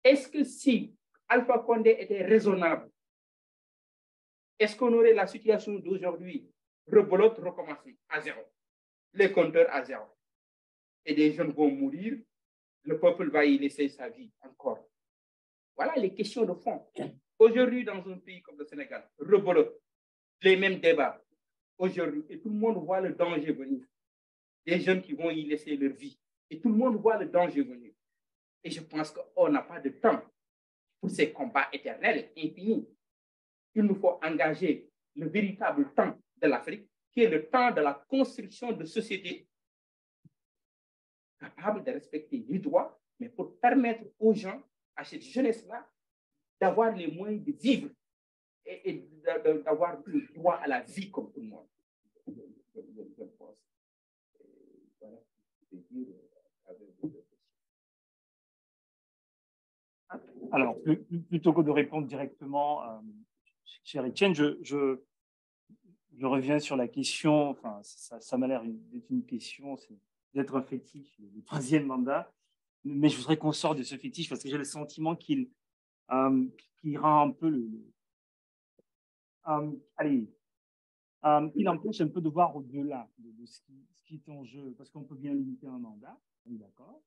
Est-ce que si Alpha Condé était raisonnable, est-ce qu'on aurait la situation d'aujourd'hui? Rebolote recommencer à zéro. Les compteurs à zéro. Et des jeunes vont mourir. Le peuple va y laisser sa vie encore. Voilà les questions de fond. Aujourd'hui, dans un pays comme le Sénégal, rebolote, les mêmes débats. Aujourd'hui, et tout le monde voit le danger venir. Des jeunes qui vont y laisser leur vie. Et tout le monde voit le danger venir. Et je pense qu'on n'a pas de temps pour ces combats éternels, infinis. Il nous faut engager le véritable temps de l'Afrique, qui est le temps de la construction de sociétés capables de respecter les droits, mais pour permettre aux gens, à cette jeunesse-là, d'avoir les moyens de vivre et d'avoir le droit à la vie comme tout le monde. Je pense. Voilà. Alors, plutôt que de répondre directement, cher Étienne, je reviens sur la question, enfin, ça m'a l'air d'être une question, c'est d'être un fétiche, le troisième mandat, mais je voudrais qu'on sorte de ce fétiche parce que j'ai le sentiment qu'il rend un peu il empêche un peu de voir au-delà de ce qui est en jeu, parce qu'on peut bien limiter un mandat, on est d'accord.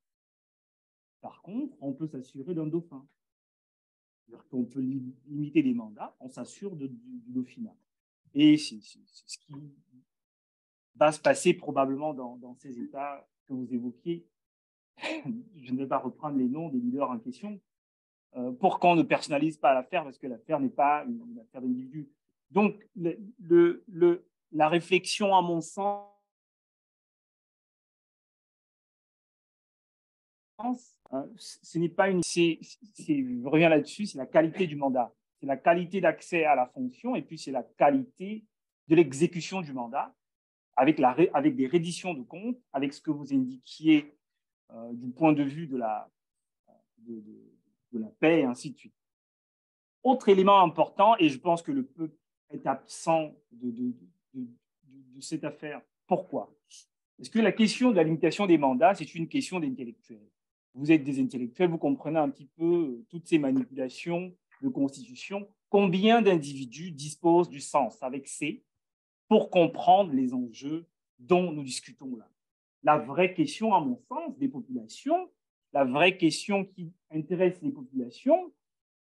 Par contre, on peut s'assurer d'un dauphin. C'est-à-dire qu'on peut limiter les mandats, on s'assure du dauphinat. Et c'est ce qui va se passer probablement dans ces États que vous évoquiez. Je ne vais pas reprendre les noms des leaders en question pour qu'on ne personnalise pas l'affaire, parce que l'affaire n'est pas une affaire d'individu. Donc, la réflexion, à mon sens, ce n'est pas je reviens là-dessus, c'est la qualité du mandat. C'est la qualité d'accès à la fonction et puis c'est la qualité de l'exécution du mandat avec des redditions de comptes, avec ce que vous indiquiez du point de vue de la paix et ainsi de suite. Autre élément important, et je pense que le peuple est absent de cette affaire. Pourquoi? Parce que la question de la limitation des mandats, c'est une question d'intellectuels. Vous êtes des intellectuels, vous comprenez un petit peu toutes ces manipulations de constitution. Combien d'individus disposent du sens avec C pour comprendre les enjeux dont nous discutons là? La vraie question, à mon sens, des populations, la vraie question qui intéresse les populations,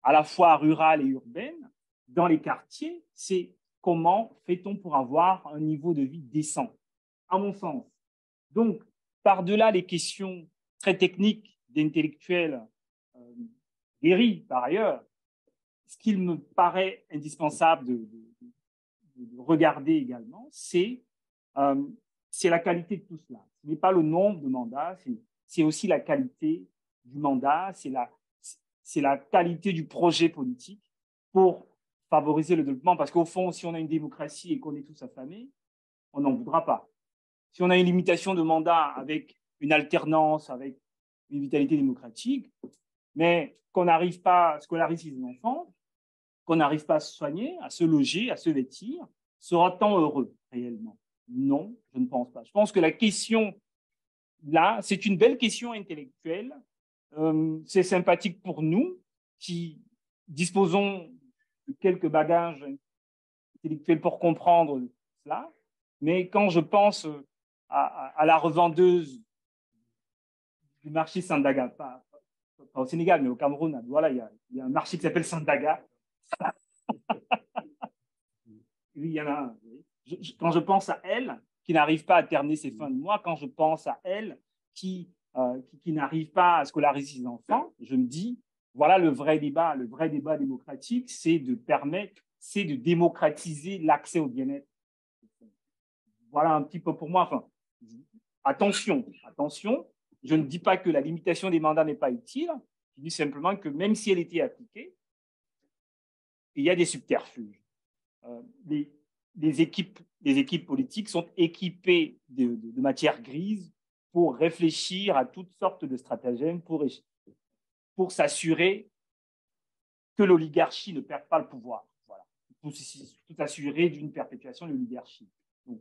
à la fois rurales et urbaines, dans les quartiers, c'est comment fait-on pour avoir un niveau de vie décent? À mon sens, Donc, par-delà les questions très techniques d'intellectuels guéris par ailleurs, ce qu'il me paraît indispensable de regarder également, c'est la qualité de tout cela. Ce n'est pas le nombre de mandats, c'est aussi la qualité du mandat, c'est la qualité du projet politique pour favoriser le développement. Parce qu'au fond, si on a une démocratie et qu'on est tous affamés, on n'en voudra pas. Si on a une limitation de mandat avec une alternance, avec une vitalité démocratique, mais qu'on n'arrive pas à scolariser les enfants, qu'on n'arrive pas à se soigner, à se loger, à se vêtir, sera-t-on heureux réellement? Non, je ne pense pas. Je pense que la question, là, c'est une belle question intellectuelle. C'est sympathique pour nous qui disposons de quelques bagages intellectuels pour comprendre cela. Mais quand je pense à la revendeuse du marché Sandaga, pas au Sénégal, mais au Cameroun, voilà, il y a un marché qui s'appelle Sandaga. Oui, il y en a un. Quand je pense à elle, qui n'arrive pas à terminer ses fins de mois, quand je pense à elle, qui n'arrive pas à scolariser ses enfants, je me dis, voilà le vrai débat démocratique, c'est de démocratiser l'accès au bien-être. Voilà un petit peu pour moi. Enfin, attention, je ne dis pas que la limitation des mandats n'est pas utile, je dis simplement que même si elle était appliquée, il y a des subterfuges. Les équipes politiques sont équipées de matière grise pour réfléchir à toutes sortes de stratagèmes pour s'assurer que l'oligarchie ne perd pas le pouvoir. Voilà. Pour s'assurer d'une perpétuation de l'oligarchie. Donc,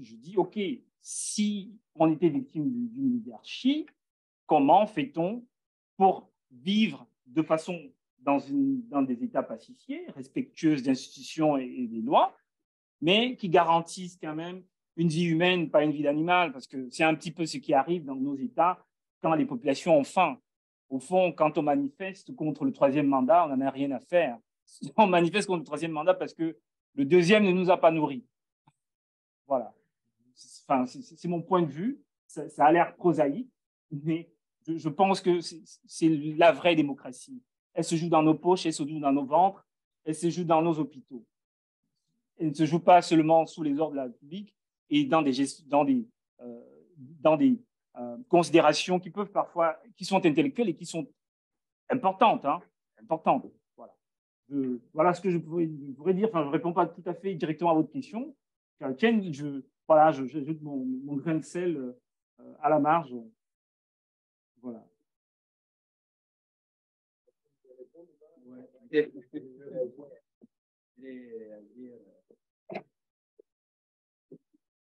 je dis, OK, si on était victime d'une oligarchie, comment fait-on pour vivre de façon dans des États pacifiés, respectueuses d'institutions et des lois, mais qui garantissent quand même une vie humaine, pas une vie d'animal, parce que c'est un petit peu ce qui arrive dans nos États quand les populations ont faim. Au fond, quand on manifeste contre le troisième mandat, on n'en a rien à faire. On manifeste contre le troisième mandat parce que le deuxième ne nous a pas nourris. Voilà. Enfin, c'est mon point de vue. Ça a l'air prosaïque, mais je pense que c'est la vraie démocratie. Elle se joue dans nos poches, elle se joue dans nos ventres, elle se joue dans nos hôpitaux. Elle ne se joue pas seulement sous les ordres de la République et dans des considérations qui peuvent parfois, qui sont intellectuelles et qui sont importantes. Importantes. Voilà. Voilà ce que je pourrais dire. Enfin, je ne réponds pas tout à fait directement à votre question. Tiens, j'ajoute mon grain de sel à la marge. Voilà.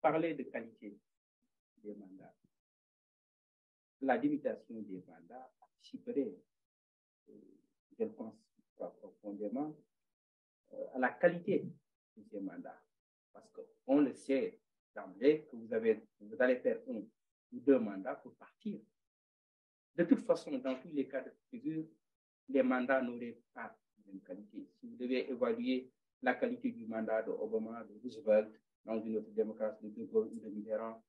Parler de qualité des mandats. La limitation des mandats participerait, je le pense profondément, à la qualité de ces mandats. Parce qu'on le sait d'emblée que vous allez faire 1 ou 2 mandats pour partir. De toute façon, dans tous les cas de figure, les mandats n'auraient pas de même qualité. Si vous devez évaluer la qualité du mandat de Obama, de Roosevelt, dans une autre démocratie, de De Gaulle ou de Mitterrand,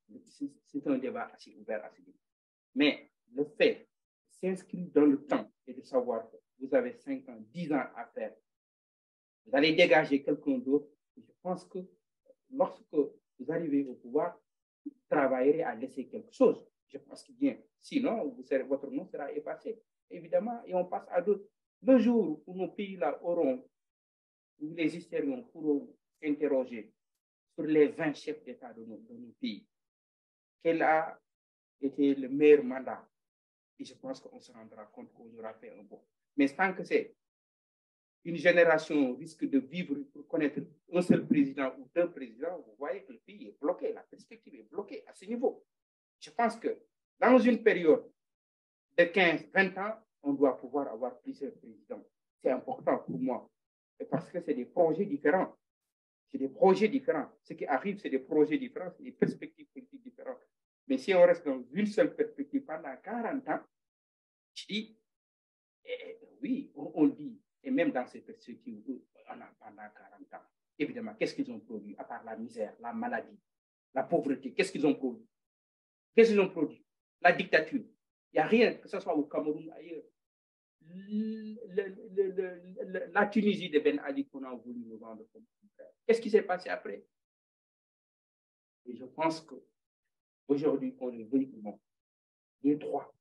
c'est un débat assez ouvert, assez libre. Mais le fait de s'inscrire dans le temps et de savoir que vous avez 5 ans, 10 ans à faire, vous allez dégager quelqu'un d'autre. Je pense que lorsque vous arrivez au pouvoir, vous travaillerez à laisser quelque chose. Je pense que bien. Sinon, votre nom sera effacé, évidemment, et on passe à d'autres. Le jour où nos pays-là auront, où les historiens pourront interroger sur les 20 chefs d'État de nos pays, quel a été le meilleur mandat? Et je pense qu'on se rendra compte qu'on aura fait un bon. Mais tant que c'est une génération risque de vivre pour connaître un seul président ou 2 présidents, vous voyez que le pays est bloqué, la perspective est bloquée à ce niveau. Je pense que dans une période de 15, 20 ans, on doit pouvoir avoir plusieurs présidents. C'est important pour moi. Et parce que c'est des projets différents. C'est des projets différents. Ce qui arrive, c'est des projets différents, c'est des perspectives politiques différentes. Mais si on reste dans une seule perspective pendant 40 ans, je dis, oui, on dit, et même dans ces perspectives, pendant 40 ans, évidemment, qu'est-ce qu'ils ont produit, à part la misère, la maladie, la pauvreté, qu'est-ce qu'ils ont produit? Qu'est-ce qu'ils ont produit? La dictature. Il n'y a rien, que ce soit au Cameroun, ailleurs. La Tunisie de Ben Ali qu'on a voulu nous vendre comme frère. Qu'est-ce qui s'est passé après? Et je pense qu'aujourd'hui, on est véritablement les droits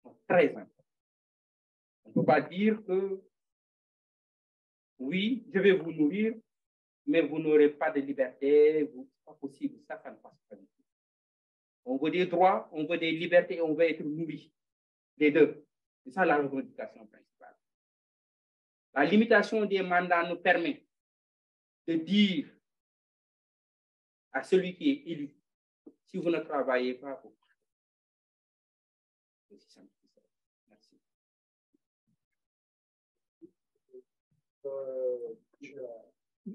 sont très importants. On ne peut pas dire que oui, je vais vous nourrir, mais vous n'aurez pas de liberté. Ce n'est pas possible. Ça ne passe pas du tout. On veut des droits, on veut des libertés, on veut être nourri. Les deux. C'est ça la revendication principale. La limitation des mandats nous permet de dire à celui qui est élu, si vous ne travaillez pas, vous partez. C'est simple que ça. Merci.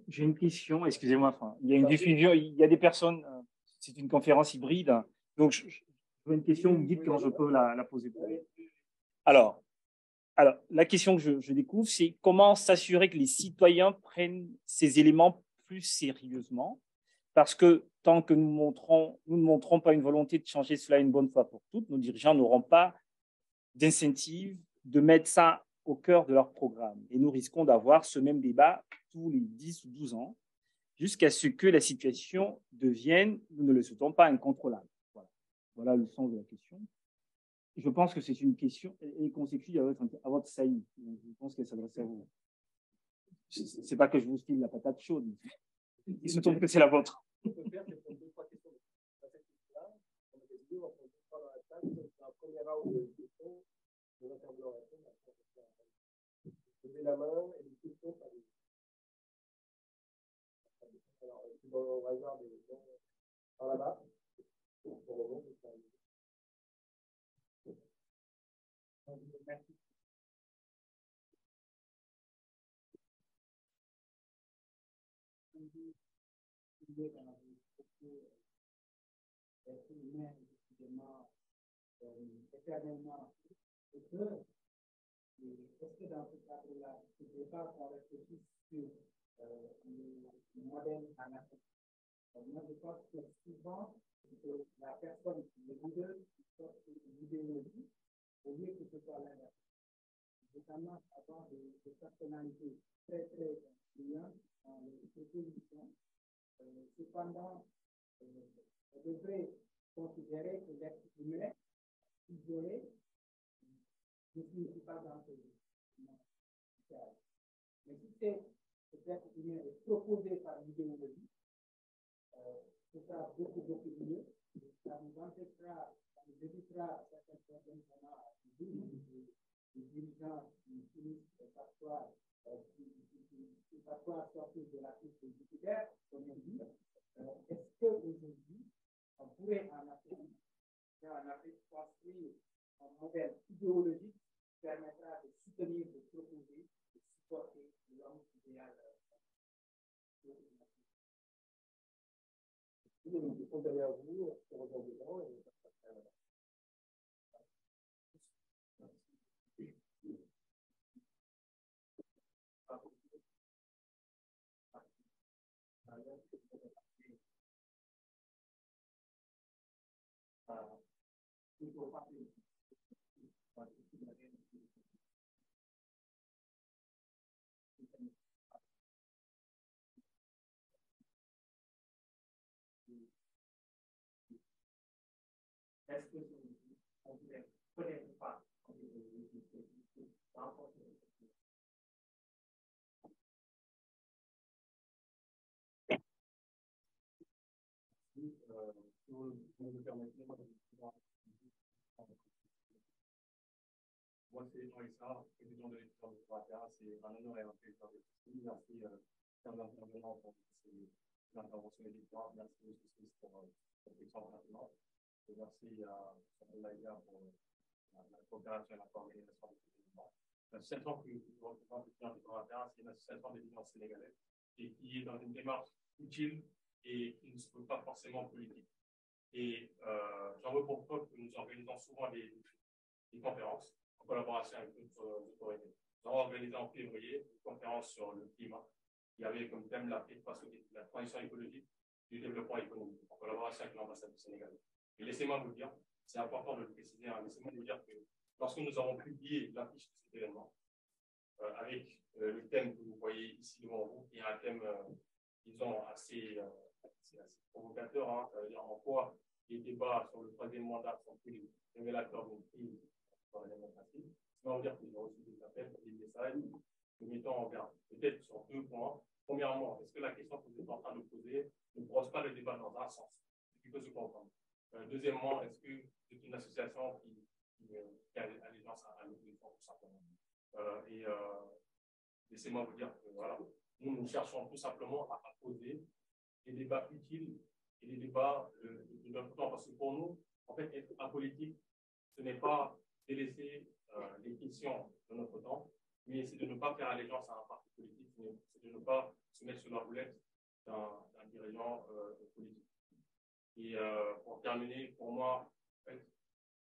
J'ai une question, excusez-moi. Enfin, il y a une diffusion, il y a des personnes, c'est une conférence hybride, donc je veux une question, vous me dites quand je peux la poser. Alors, la question que je découvre, c'est comment s'assurer que les citoyens prennent ces éléments plus sérieusement, parce que tant que nous ne montrons pas une volonté de changer cela une bonne fois pour toutes, nos dirigeants n'auront pas d'incentive de mettre ça au cœur de leur programme. Et nous risquons d'avoir ce même débat tous les 10 ou 12 ans, jusqu'à ce que la situation devienne, nous ne le souhaitons pas, incontrôlable. Voilà le sens de la question. Je pense que c'est une question, et consécue à votre saillie. Je pense qu'elle s'adresse à vous. Ce n'est pas que je vous file la patate chaude. Il se trouve que c'est la vôtre. Levez la main et les questions par les. Alors, au hasard des gens par là-bas. Merci. Éternellement, est-ce que dans ce cadre-là, il ne faudrait pas qu'on réfléchisse sur le modèle en Afrique? Moi, je pense que souvent, la personne, le leader, qui sort une idéologie, au lieu que ce soit l'inverse. J'ai tendance à avoir des personnalités très, très influentes dans les propositions. Cependant, on devrait considérer que l'être humain isolé ne signifie pas grand-chose. Mais si cet être humain est proposé par l'idéologie, ce sera beaucoup, beaucoup mieux. Ça nous empêchera, ça nous évitera certaines personnes qu'on a des dirigeants qui finissent parfois sortir de la piste judiciaire, comme on dit. Est-ce qu'aujourd'hui, on pourrait en Afrique construire un modèle idéologique qui permettra de soutenir, de proposer, de supporter l'homme idéal? Une question derrière vous, on revient dedans et ça se passe. Est-ce que on voudrait peut-être pas moi, c'est Jean Issa, président de l'édition de Croatia. C'est un honneur et un plaisir de vous remercier pour l'intervention pour l'intervention éditoriale. Merci aux socialistes pour l'exemple maintenant. Et merci à Samuel Laïa pour la coopération et la coordination de cet événement. L'association que nous représentons depuis un Croatia, c'est une association d'étudiants sénégalais et qui est dans une démarche utile et qui ne se veut pas forcément politique. Et j'en veux pour preuve que nous organisons souvent des conférences en collaboration avec d'autres autorités. Nous avons organisé en février une conférence sur le climat qui avait comme thème l'Afrique face à la transition écologique du développement économique en collaboration avec l'ambassade du Sénégal. Et laissez-moi vous dire, c'est important de le préciser, hein, laissez-moi vous dire que lorsque nous avons publié l'affiche de cet événement, avec le thème que vous voyez ici devant vous, qui est un thème, disons, assez provocateur, hein, ça veut dire en quoi les débats sur le troisième mandat sont plus révélateurs d'une crise dans la démocratie. Ça veut dire qu'il y a aussi des appels, des messages, nous mettons en garde. Peut-être sur 2 points. Premièrement, est-ce que la question que vous êtes en train de poser ne brosse pas le débat dans un sens? Ce qui peut se comprendre. Deuxièmement, est-ce que c'est une association qui a allégeance à l'opposition, tout simplement? Laissez-moi vous dire que voilà, nous cherchons tout simplement à poser des débats utiles et des débats de notre temps. Parce que pour nous, en fait, être apolitique, ce n'est pas délaisser les questions de notre temps, mais c'est de ne pas faire allégeance à un parti politique, c'est de ne pas se mettre sur la roulette d'un dirigeant politique. Et pour terminer, pour moi, en fait,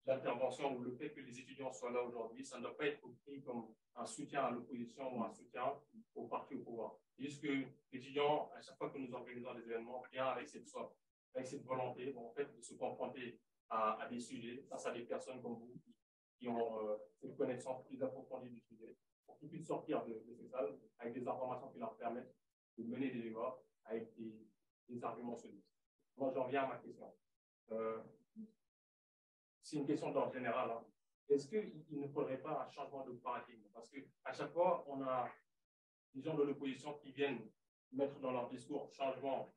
l'intervention ou le fait que les étudiants soient là aujourd'hui, ça ne doit pas être pris comme un soutien à l'opposition ou un soutien au parti au pouvoir. Juste que l'étudiant, à chaque fois que nous organisons des événements, vient avec cette soif, avec cette volonté, en fait, de se confronter à des sujets, face à des personnes comme vous, qui ont une connaissance plus approfondie du sujet, pour qu'ils puissent sortir de ces salles avec des informations qui leur permettent de mener des débats avec des arguments solides. Moi, j'en viens à ma question. C'est une question d'ordre général. Hein. Est-ce qu'il ne faudrait pas un changement de paradigme? Parce qu'à chaque fois, on a des gens de l'opposition qui viennent mettre dans leur discours changement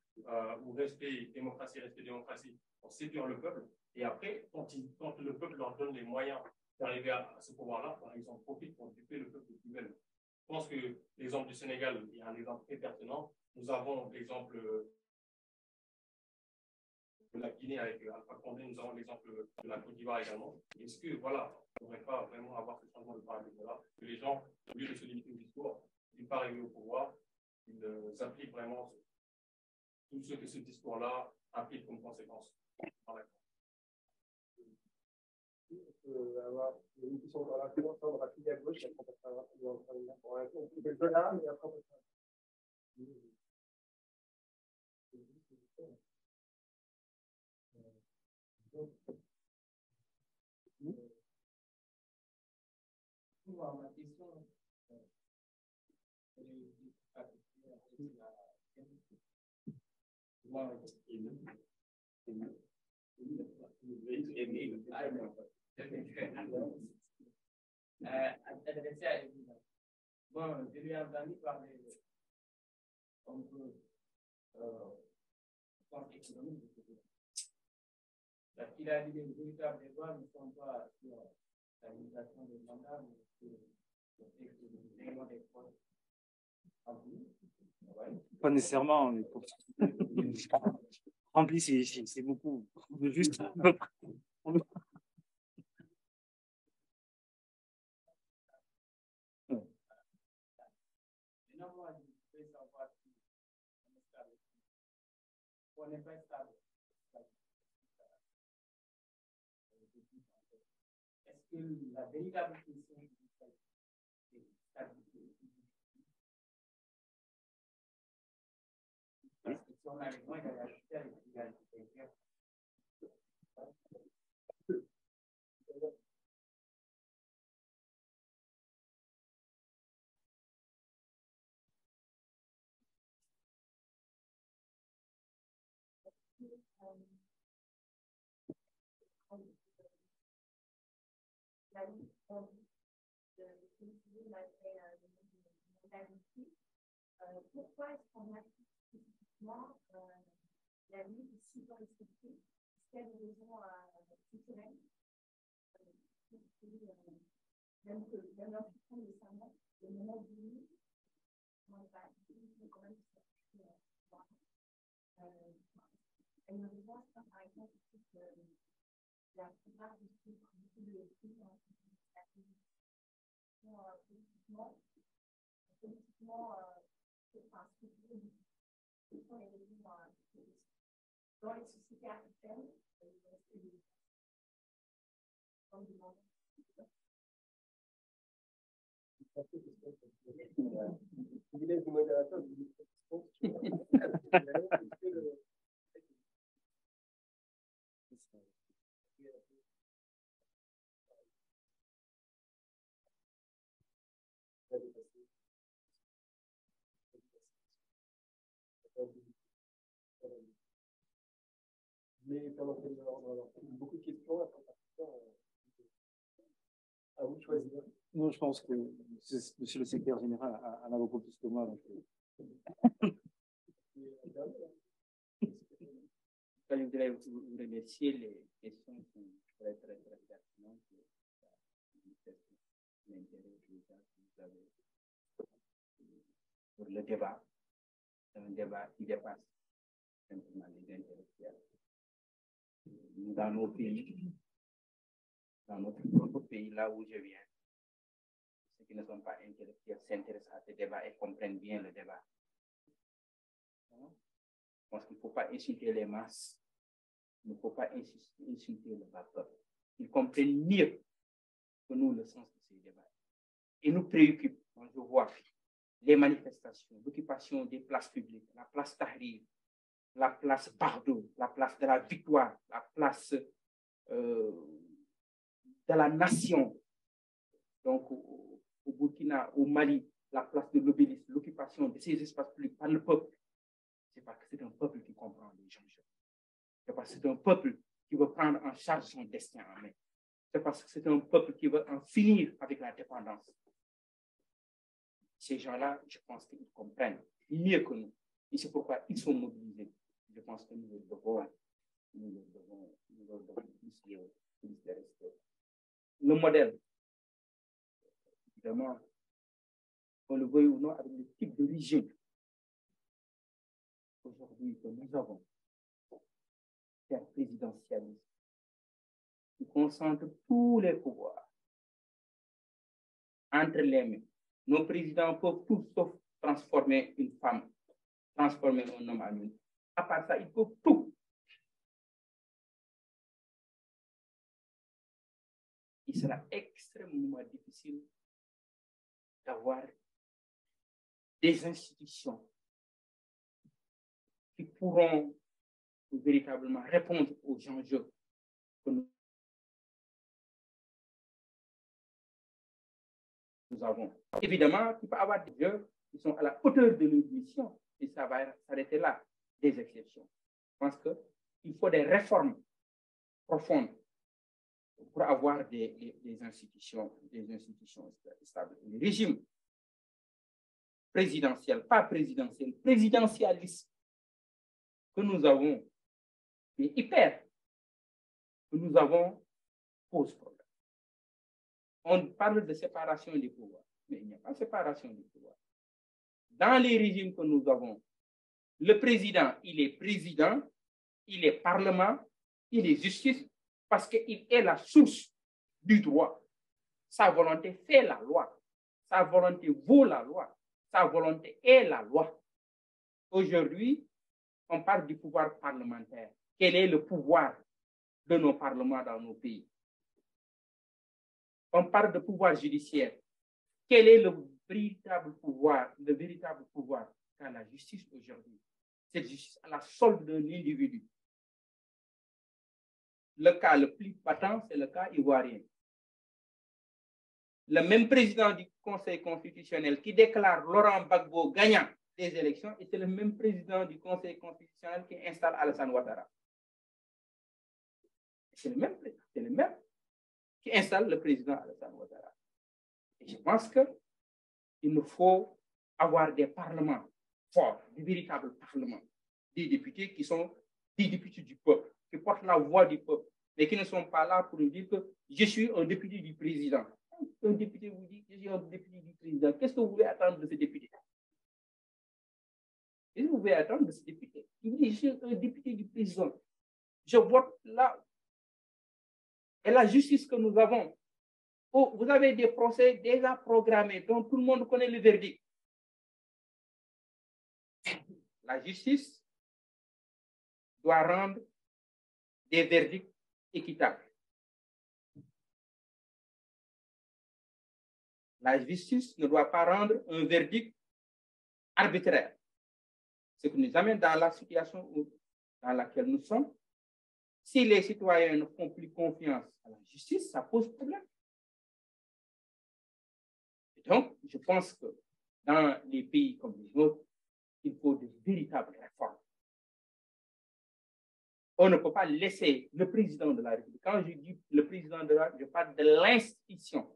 ou respect démocratie, pour séduire le peuple. Et après, quand le peuple leur donne les moyens d'arriver à ce pouvoir-là, ils en profitent pour duper le peuple de plus belle. Je pense que l'exemple du Sénégal est un exemple très pertinent. Nous avons l'exemple de la Guinée avec Alpha Condé, nous avons l'exemple de la Côte d'Ivoire également. Est-ce que, voilà, on ne devrait pas vraiment avoir ce changement de paradigme-là, que les gens, au lieu de se limiter au discours, ils ne pas arriver au pouvoir, ils appliquent vraiment tout ce que ce discours-là implique comme conséquence. Avoir une question dans la finance, on va filer à gauche, et après on passera rapidement pour un tour. On peut le là, mais après on passera. Ma question bon, je lui ai entendu parler un peu économique. Parce qu'il a dit que les véritables débats ne sont pas sur la limitation des mandats, mais sur le fait que les éléments des points pas nécessairement. Rempli, c'est beaucoup. On veut juste à peu près. On n'est pas stable. Est-ce que la véritable question est stabilité? Parce que si on a les moyens d'aller acheter avec l'égalité, pourquoi est-ce qu'on a spécifiquement la vie de si peu respectée? Est-ce qu'il y a des raisons culturelles? Même l'instruction de serment, le moment du lit, on va quand même elle me voit, par exemple, la plupart du beaucoup de films politiquement, enfin, ce sont les raisons dans les sociétés africaines, Mais pendant que beaucoup de questions, à vous de choisir. Non, je pense que monsieur le secrétaire général en a beaucoup plus que moi. Donc... Je voudrais vous remercier. Les questions sont très, très, très pertinentes. L'intérêt que vous avez pour le débat. C'est un débat qui dépasse simplement les intellectuels. Dans nos pays, dans notre propre pays, là où je viens, ceux qui ne sont pas intellectuels s'intéressent à ce débat et comprennent bien le débat. Je pense qu'il ne faut pas insulter les masses, il ne faut pas insulter le bas peuple. Ils comprennent mieux que nous le sens de ces débats. Et nous préoccupe, quand je vois les manifestations, l'occupation des places publiques, la place Tahrir, la place Bardo, la place de la Victoire, la place de la Nation, donc au Burkina, au Mali, la place de l'Obélisque, l'occupation de ces espaces publics par le peuple. C'est parce que c'est un peuple qui comprend les gens. C'est parce que c'est un peuple qui veut prendre en charge son destin en main. C'est parce que c'est un peuple qui veut en finir avec la dépendance. Ces gens-là, je pense qu'ils comprennent mieux que nous. Et c'est pourquoi ils sont mobilisés. Je pense que nous leur devons plus de respect. Le modèle, évidemment, on le veuille ou non, avec le type de régime aujourd'hui que nous avons, c'est un présidentialisme qui concentre tous les pouvoirs entre les mains. Nos présidents peuvent tout sauf transformer une femme, transformer un homme en une. À part ça, ils peuvent tout. Il sera extrêmement difficile d'avoir des institutions qui pourront véritablement répondre aux enjeux que nous avons. Évidemment, il peut y avoir des jeux qui sont à la hauteur de leur mission et ça va s'arrêter là, des exceptions. Je pense qu'il faut des réformes profondes pour avoir des institutions stables. Le régime présidentiel, pas présidentiel, présidentialiste que nous avons, et hyper, que nous avons, pose problème. On parle de séparation des pouvoirs, mais il n'y a pas de séparation des pouvoirs. Dans les régimes que nous avons, le président, il est parlement, il est justice, parce qu'il est la source du droit. Sa volonté fait la loi. Sa volonté vaut la loi. Sa volonté est la loi. Aujourd'hui, on parle du pouvoir parlementaire. Quel est le pouvoir de nos parlements dans nos pays? On parle de pouvoir judiciaire. Quel est le véritable pouvoir qu'a la justice aujourd'hui? Cette justice à la solde d'un individu. Le cas le plus patent, c'est le cas ivoirien. Le même président du Conseil constitutionnel qui déclare Laurent Gbagbo gagnant des élections, et c'est le même président du Conseil constitutionnel qui installe Alassane Ouattara. C'est le même qui installe le président Alassane Ouattara. Et je pense qu'il nous faut avoir des parlements forts, des véritables parlements, des députés qui sont des députés du peuple, qui portent la voix du peuple, mais qui ne sont pas là pour nous dire que je suis un député du président. Un député vous dit je suis un député du président. Qu'est-ce que vous voulez attendre de ce député? Qu'est-ce que vous voulez attendre de ce député? Il dit je suis un député du président. Je vote là. Et la justice que nous avons, vous avez des procès déjà programmés dont tout le monde connaît le verdict. La justice doit rendre des verdicts équitables. La justice ne doit pas rendre un verdict arbitraire. Ce qui nous amène dans la situation dans laquelle nous sommes. Si les citoyens ne font plus confiance à la justice, ça pose problème. Et donc, je pense que dans les pays comme les autres, il faut de véritables réformes. On ne peut pas laisser le président de la République. Quand je dis le président de la République, je parle de l'institution.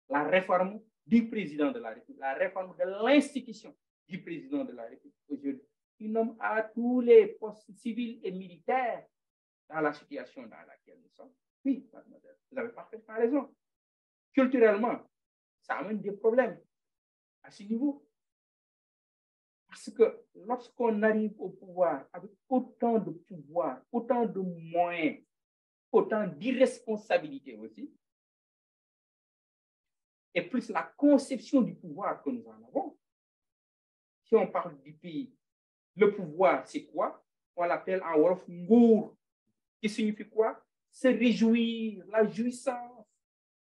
La réforme du président de la République, la réforme de l'institution du président de la République. Aujourd'hui, il nomme à tous les postes civils et militaires dans la situation dans laquelle nous sommes. Oui, mademoiselle, vous avez parfaitement raison. Culturellement, ça amène des problèmes à ce niveau. Parce que lorsqu'on arrive au pouvoir avec autant de pouvoir, autant de moyens, autant d'irresponsabilité aussi, et plus la conception du pouvoir que nous en avons, si on parle du pays, le pouvoir, c'est quoi? On l'appelle en wolof ngour, qui signifie quoi? Se réjouir, la jouissance.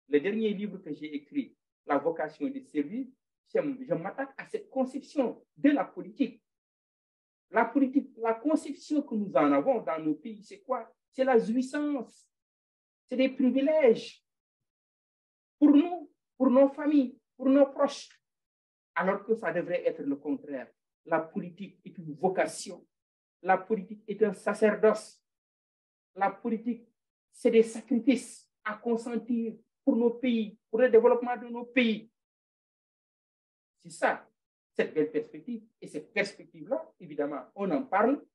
Le dernier livre que j'ai écrit, La vocation du service, je m'attaque à cette conception de la politique. La politique, la conception que nous en avons dans nos pays, c'est quoi? C'est la jouissance, c'est des privilèges pour nous, pour nos familles, pour nos proches. Alors que ça devrait être le contraire. La politique est une vocation. La politique est un sacerdoce. La politique, c'est des sacrifices à consentir pour nos pays, pour le développement de nos pays. C'est ça, cette belle perspective. Et cette perspective-là, évidemment, on en parle,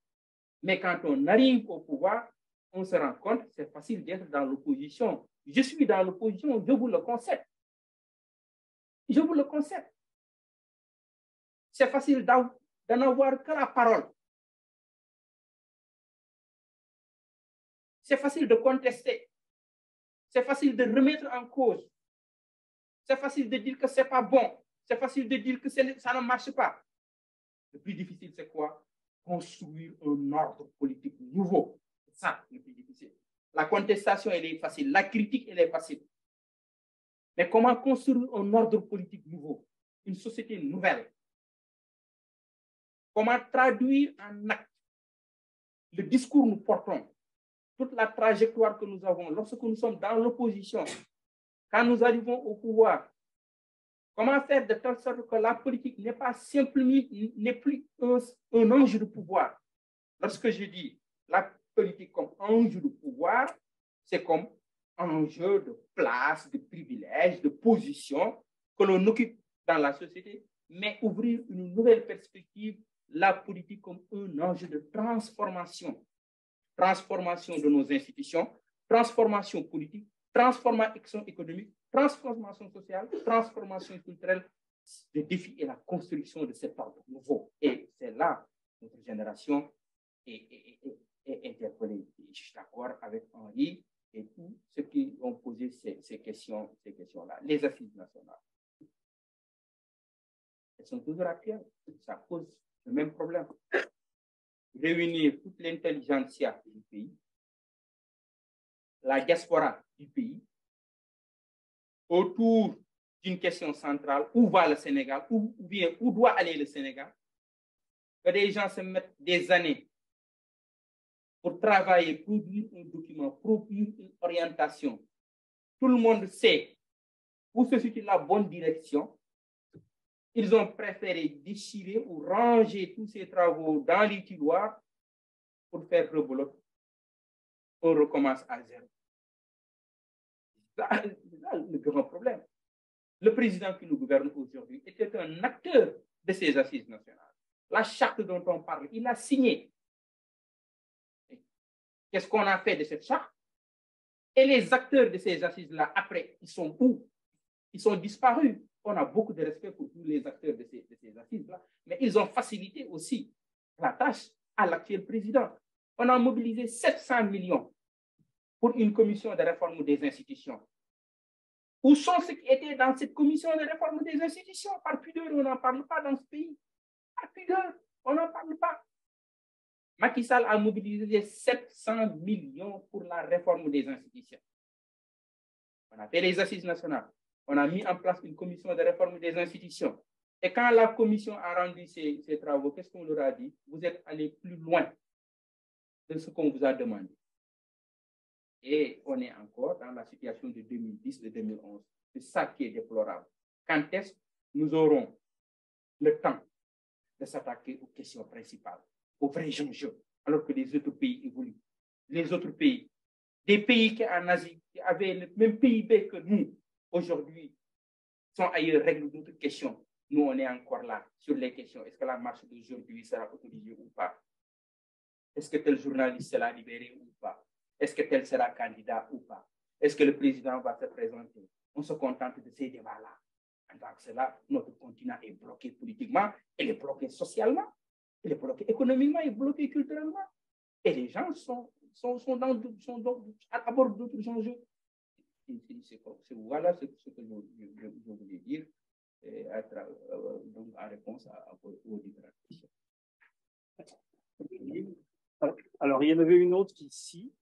mais quand on arrive au pouvoir, on se rend compte que c'est facile d'être dans l'opposition. Je suis dans l'opposition, je vous le concède. Je vous le concède. C'est facile d'en avoir que la parole. C'est facile de contester. C'est facile de remettre en cause. C'est facile de dire que ce n'est pas bon. C'est facile de dire que ça ne marche pas. Le plus difficile, c'est quoi? Construire un ordre politique nouveau. C'est ça le plus difficile. La contestation, elle est facile. La critique, elle est facile. Mais comment construire un ordre politique nouveau? Une société nouvelle? Comment traduire en acte le discours que nous portons, toute la trajectoire que nous avons lorsque nous sommes dans l'opposition, quand nous arrivons au pouvoir? Comment faire de telle sorte que la politique n'est pas simplement, n'est plus un enjeu de pouvoir? Lorsque je dis la politique comme enjeu de pouvoir, c'est comme enjeu de place, de privilège, de position que l'on occupe dans la société, mais ouvrir une nouvelle perspective, la politique comme un enjeu de transformation. Transformation de nos institutions, transformation politique, transformation économique, transformation sociale, transformation culturelle. Le défi est la construction de cet ordre nouveau. Et c'est là que notre génération est interpellée. Je suis d'accord avec Henri et tous ceux qui ont posé ces questions-là. Les assises nationales, elles sont toujours actuelles. Ça pose le même problème. Réunir toute l'intelligentsia du pays, la diaspora du pays, autour d'une question centrale, où va le Sénégal, ou bien où doit aller le Sénégal, que des gens se mettent des années pour travailler, produire un document, produire une orientation. Tout le monde sait où se situe la bonne direction. Ils ont préféré déchirer ou ranger tous ces travaux dans les tiroirs pour faire rebelote. On recommence à zéro. C'est le grand problème. Le président qui nous gouverne aujourd'hui était un acteur de ces assises nationales. La charte dont on parle, il a signé. Qu'est-ce qu'on a fait de cette charte? Et les acteurs de ces assises-là, après, ils sont où? Ils sont disparus. On a beaucoup de respect pour tous les acteurs de ces assises-là, mais ils ont facilité aussi la tâche à l'actuel président. On a mobilisé 700 millions pour une commission de réforme des institutions. Où sont ceux qui étaient dans cette commission de réforme des institutions? Par pudeur, on n'en parle pas dans ce pays. Par pudeur, on n'en parle pas. Macky Sall a mobilisé 700 millions pour la réforme des institutions. On a fait les assises nationales. On a mis en place une commission de réforme des institutions. Et quand la commission a rendu ses travaux, qu'est-ce qu'on leur a dit? Vous êtes allé plus loin de ce qu'on vous a demandé. Et on est encore dans la situation de 2010, de 2011. C'est ça qui est déplorable. Quand est-ce que nous aurons le temps de s'attaquer aux questions principales, aux vrais enjeux, alors que les autres pays évoluent. Les autres pays, des pays qui en Asie, qui avaient le même PIB que nous, aujourd'hui, sont ailleurs, règlent d'autres questions. Nous, on est encore là sur les questions. Est-ce que la marche d'aujourd'hui sera autorisée ou pas? Est-ce que tel journaliste sera libéré ou pas? Est-ce que tel sera candidat ou pas? Est-ce que le président va se présenter? On se contente de ces débats-là. Dans cela, notre continent est bloqué politiquement, il est bloqué socialement, il est bloqué économiquement, il est bloqué culturellement. Et les gens à bord d'autres enjeux. Voilà ce que je voulais dire donc en réponse aux différentes questions. Alors, il y en avait une autre ici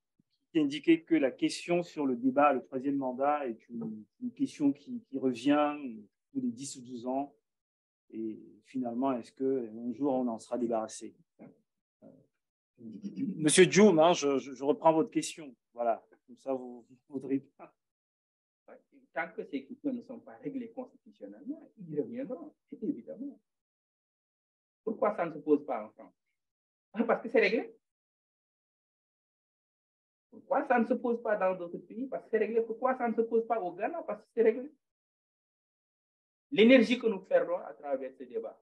qui indiquait que la question sur le débat, le troisième mandat, est une question qui revient tous les 10 ou 12 ans. Et finalement, est-ce qu'un jour, on en sera débarrassé? Monsieur Djoum, hein, je reprends votre question. Voilà, comme ça, vous ne voudrez pas. Tant que ces questions ne sont pas réglées constitutionnellement, ils y reviendront, évidemment. Pourquoi ça ne se pose pas en France? Parce que c'est réglé. Pourquoi ça ne se pose pas dans d'autres pays? Parce que c'est réglé. Pourquoi ça ne se pose pas au Ghana? Parce que c'est réglé. L'énergie que nous perdons à travers ce débat,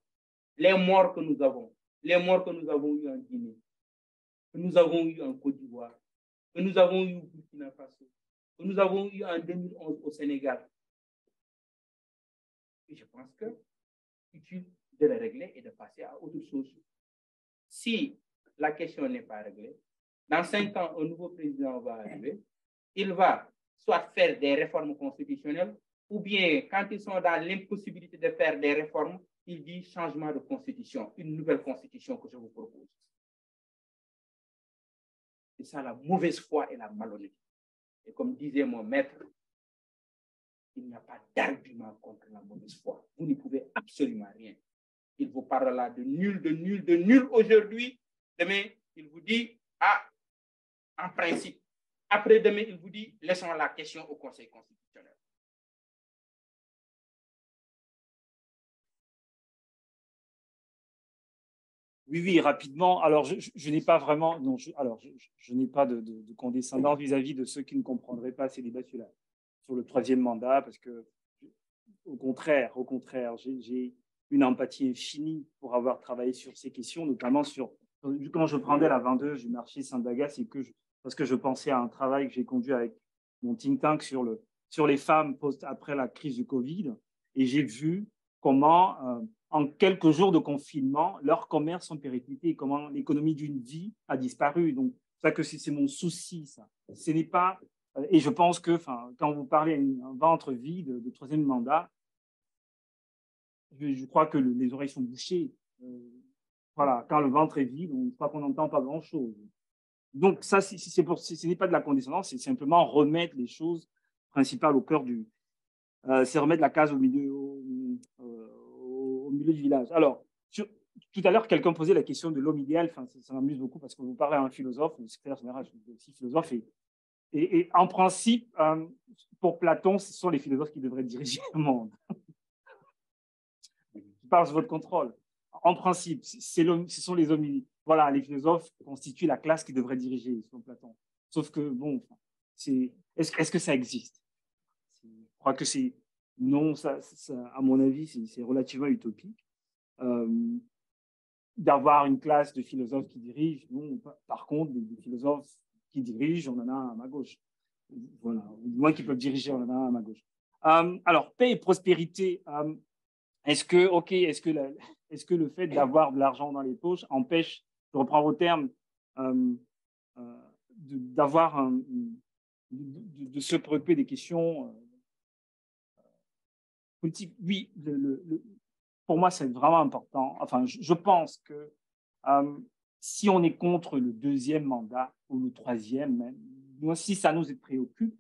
les morts que nous avons eu en Guinée, que nous avons eu en Côte d'Ivoire, que nous avons eu au Burkina Faso, que nous avons eu en 2011 au Sénégal. Et je pense que c'est utile de le régler et de passer à autre chose. Si la question n'est pas réglée, dans 5 ans, un nouveau président va arriver, il va soit faire des réformes constitutionnelles, ou bien, quand ils sont dans l'impossibilité de faire des réformes, il dit changement de constitution, une nouvelle constitution que je vous propose. C'est ça la mauvaise foi et la malhonnêteté. Et comme disait mon maître, il n'y a pas d'argument contre la mauvaise foi. Vous ne pouvez absolument rien. Il vous parle là de nul aujourd'hui. Demain, il vous dit, en principe. Après-demain, il vous dit, laissons la question au Conseil constitutionnel. Oui, rapidement. Alors, je n'ai pas vraiment, non, je n'ai pas de condescendance vis-à-vis de ceux qui ne comprendraient pas ces débats sur le troisième mandat, parce que, au contraire, j'ai une empathie infinie pour avoir travaillé sur ces questions, notamment quand je prenais la 22 du marché Sandaga, c'est parce que je pensais à un travail que j'ai conduit avec mon think tank sur les femmes après la crise du Covid, et j'ai vu comment, en quelques jours de confinement, leurs commerces ont périclité, comment l'économie d'une vie a disparu. Donc, ça que c'est mon souci, ça. Ce n'est pas, et je pense que, quand vous parlez d'un ventre vide de troisième mandat, je crois que les oreilles sont bouchées. Voilà, quand le ventre est vide, je crois qu'on n'entend pas grand-chose. Donc, ça, ce n'est pas de la condescendance, c'est simplement remettre les choses principales au cœur c'est remettre la case au milieu du village. Alors, tout à l'heure, quelqu'un posait la question de l'homme idéal. Ça m'amuse beaucoup parce que vous parlez à un philosophe, le secrétaire général, je suis aussi philosophe. Et en principe, pour Platon, ce sont les philosophes qui devraient diriger le monde. Je parle sous votre contrôle. En principe, ce sont les hommes. Voilà, les philosophes constituent la classe qui devrait diriger, selon Platon. Sauf que, bon, est-ce que ça existe? Je crois que non, à mon avis, c'est relativement utopique. D'avoir une classe de philosophes qui dirigent. Non, par contre, des philosophes qui dirigent, on en a à ma gauche. Voilà, du moins qui peuvent diriger, on en a à ma gauche. Alors, paix et prospérité. Est-ce que le fait d'avoir de l'argent dans les poches empêche, je reprends vos termes, de se préoccuper des questions politiques? Oui, pour moi, c'est vraiment important. Enfin, je pense que si on est contre le deuxième mandat ou le troisième, même, moi, si ça nous préoccupe,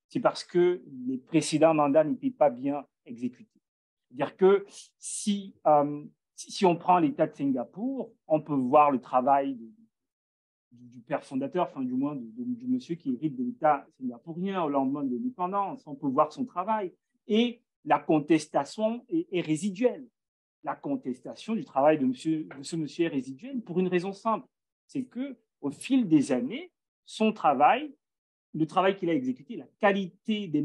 c'est parce que les précédents mandats n'étaient pas bien exécutés. C'est-à-dire que si on prend l'État de Singapour, on peut voir le travail du père fondateur, enfin du moins du monsieur qui hérite de l'État singapourien au lendemain de l'indépendance. On peut voir son travail. Et la contestation est résiduelle. la contestation du travail de ce monsieur est résiduelle pour une raison simple. C'est qu'au fil des années, son travail, le travail qu'il a exécuté, la qualité des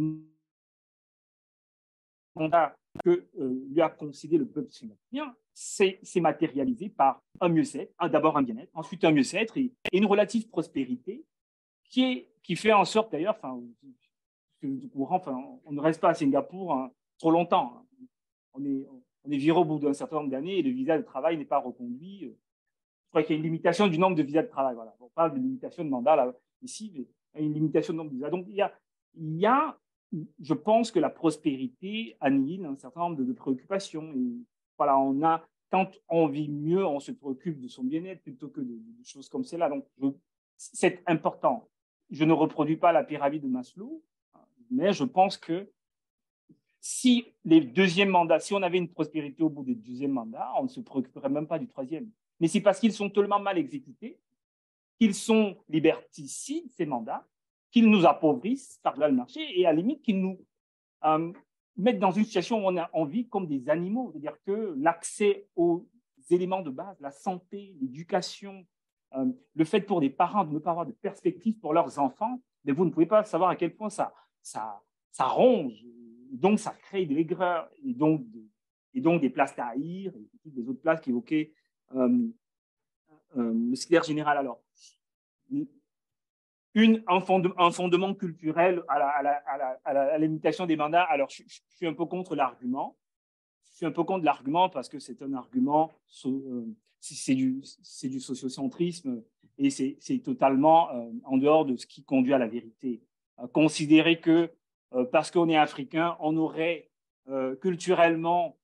mandats que lui a concédé le peuple sud-africain, c'est matérialisé par un mieux-être, d'abord un bien-être, ensuite un mieux-être et une relative prospérité qui fait en sorte d'ailleurs, enfin, on ne reste pas à Singapour trop longtemps. On est viré au bout d'un certain nombre d'années et le visa de travail n'est pas reconduit. Je crois qu'il y a une limitation du nombre de visas de travail. Voilà. On parle de limitation de mandat là, ici, mais il y a une limitation de nombre de visas. Donc, je pense que la prospérité annihile un certain nombre de préoccupations. Et voilà, quand on vit mieux, on se préoccupe de son bien-être plutôt que de choses comme cela. Donc, c'est important. Je ne reproduis pas la pyramide de Maslow, mais je pense que si on avait une prospérité au bout des deuxièmes mandats, on ne se préoccuperait même pas du troisième. Mais c'est parce qu'ils sont tellement mal exécutés, qu'ils sont liberticides, ces mandats, qu'ils nous appauvrissent par-delà le marché et à la limite qu'ils nous mettent dans une situation où on vit comme des animaux. C'est-à-dire que l'accès aux éléments de base, la santé, l'éducation, le fait pour des parents de ne pas avoir de perspective pour leurs enfants, mais vous ne pouvez pas savoir à quel point ça ronge. Donc, ça crée de l'aigreur et donc des places à haïr et des autres places qui évoquaient le secrétaire général. Alors, un fondement culturel à la limitation des mandats. Alors, je suis un peu contre l'argument. Je suis un peu contre l'argument parce que c'est un argument, c'est du sociocentrisme et c'est totalement en dehors de ce qui conduit à la vérité. Considérer que parce qu'on est africain, on aurait culturellement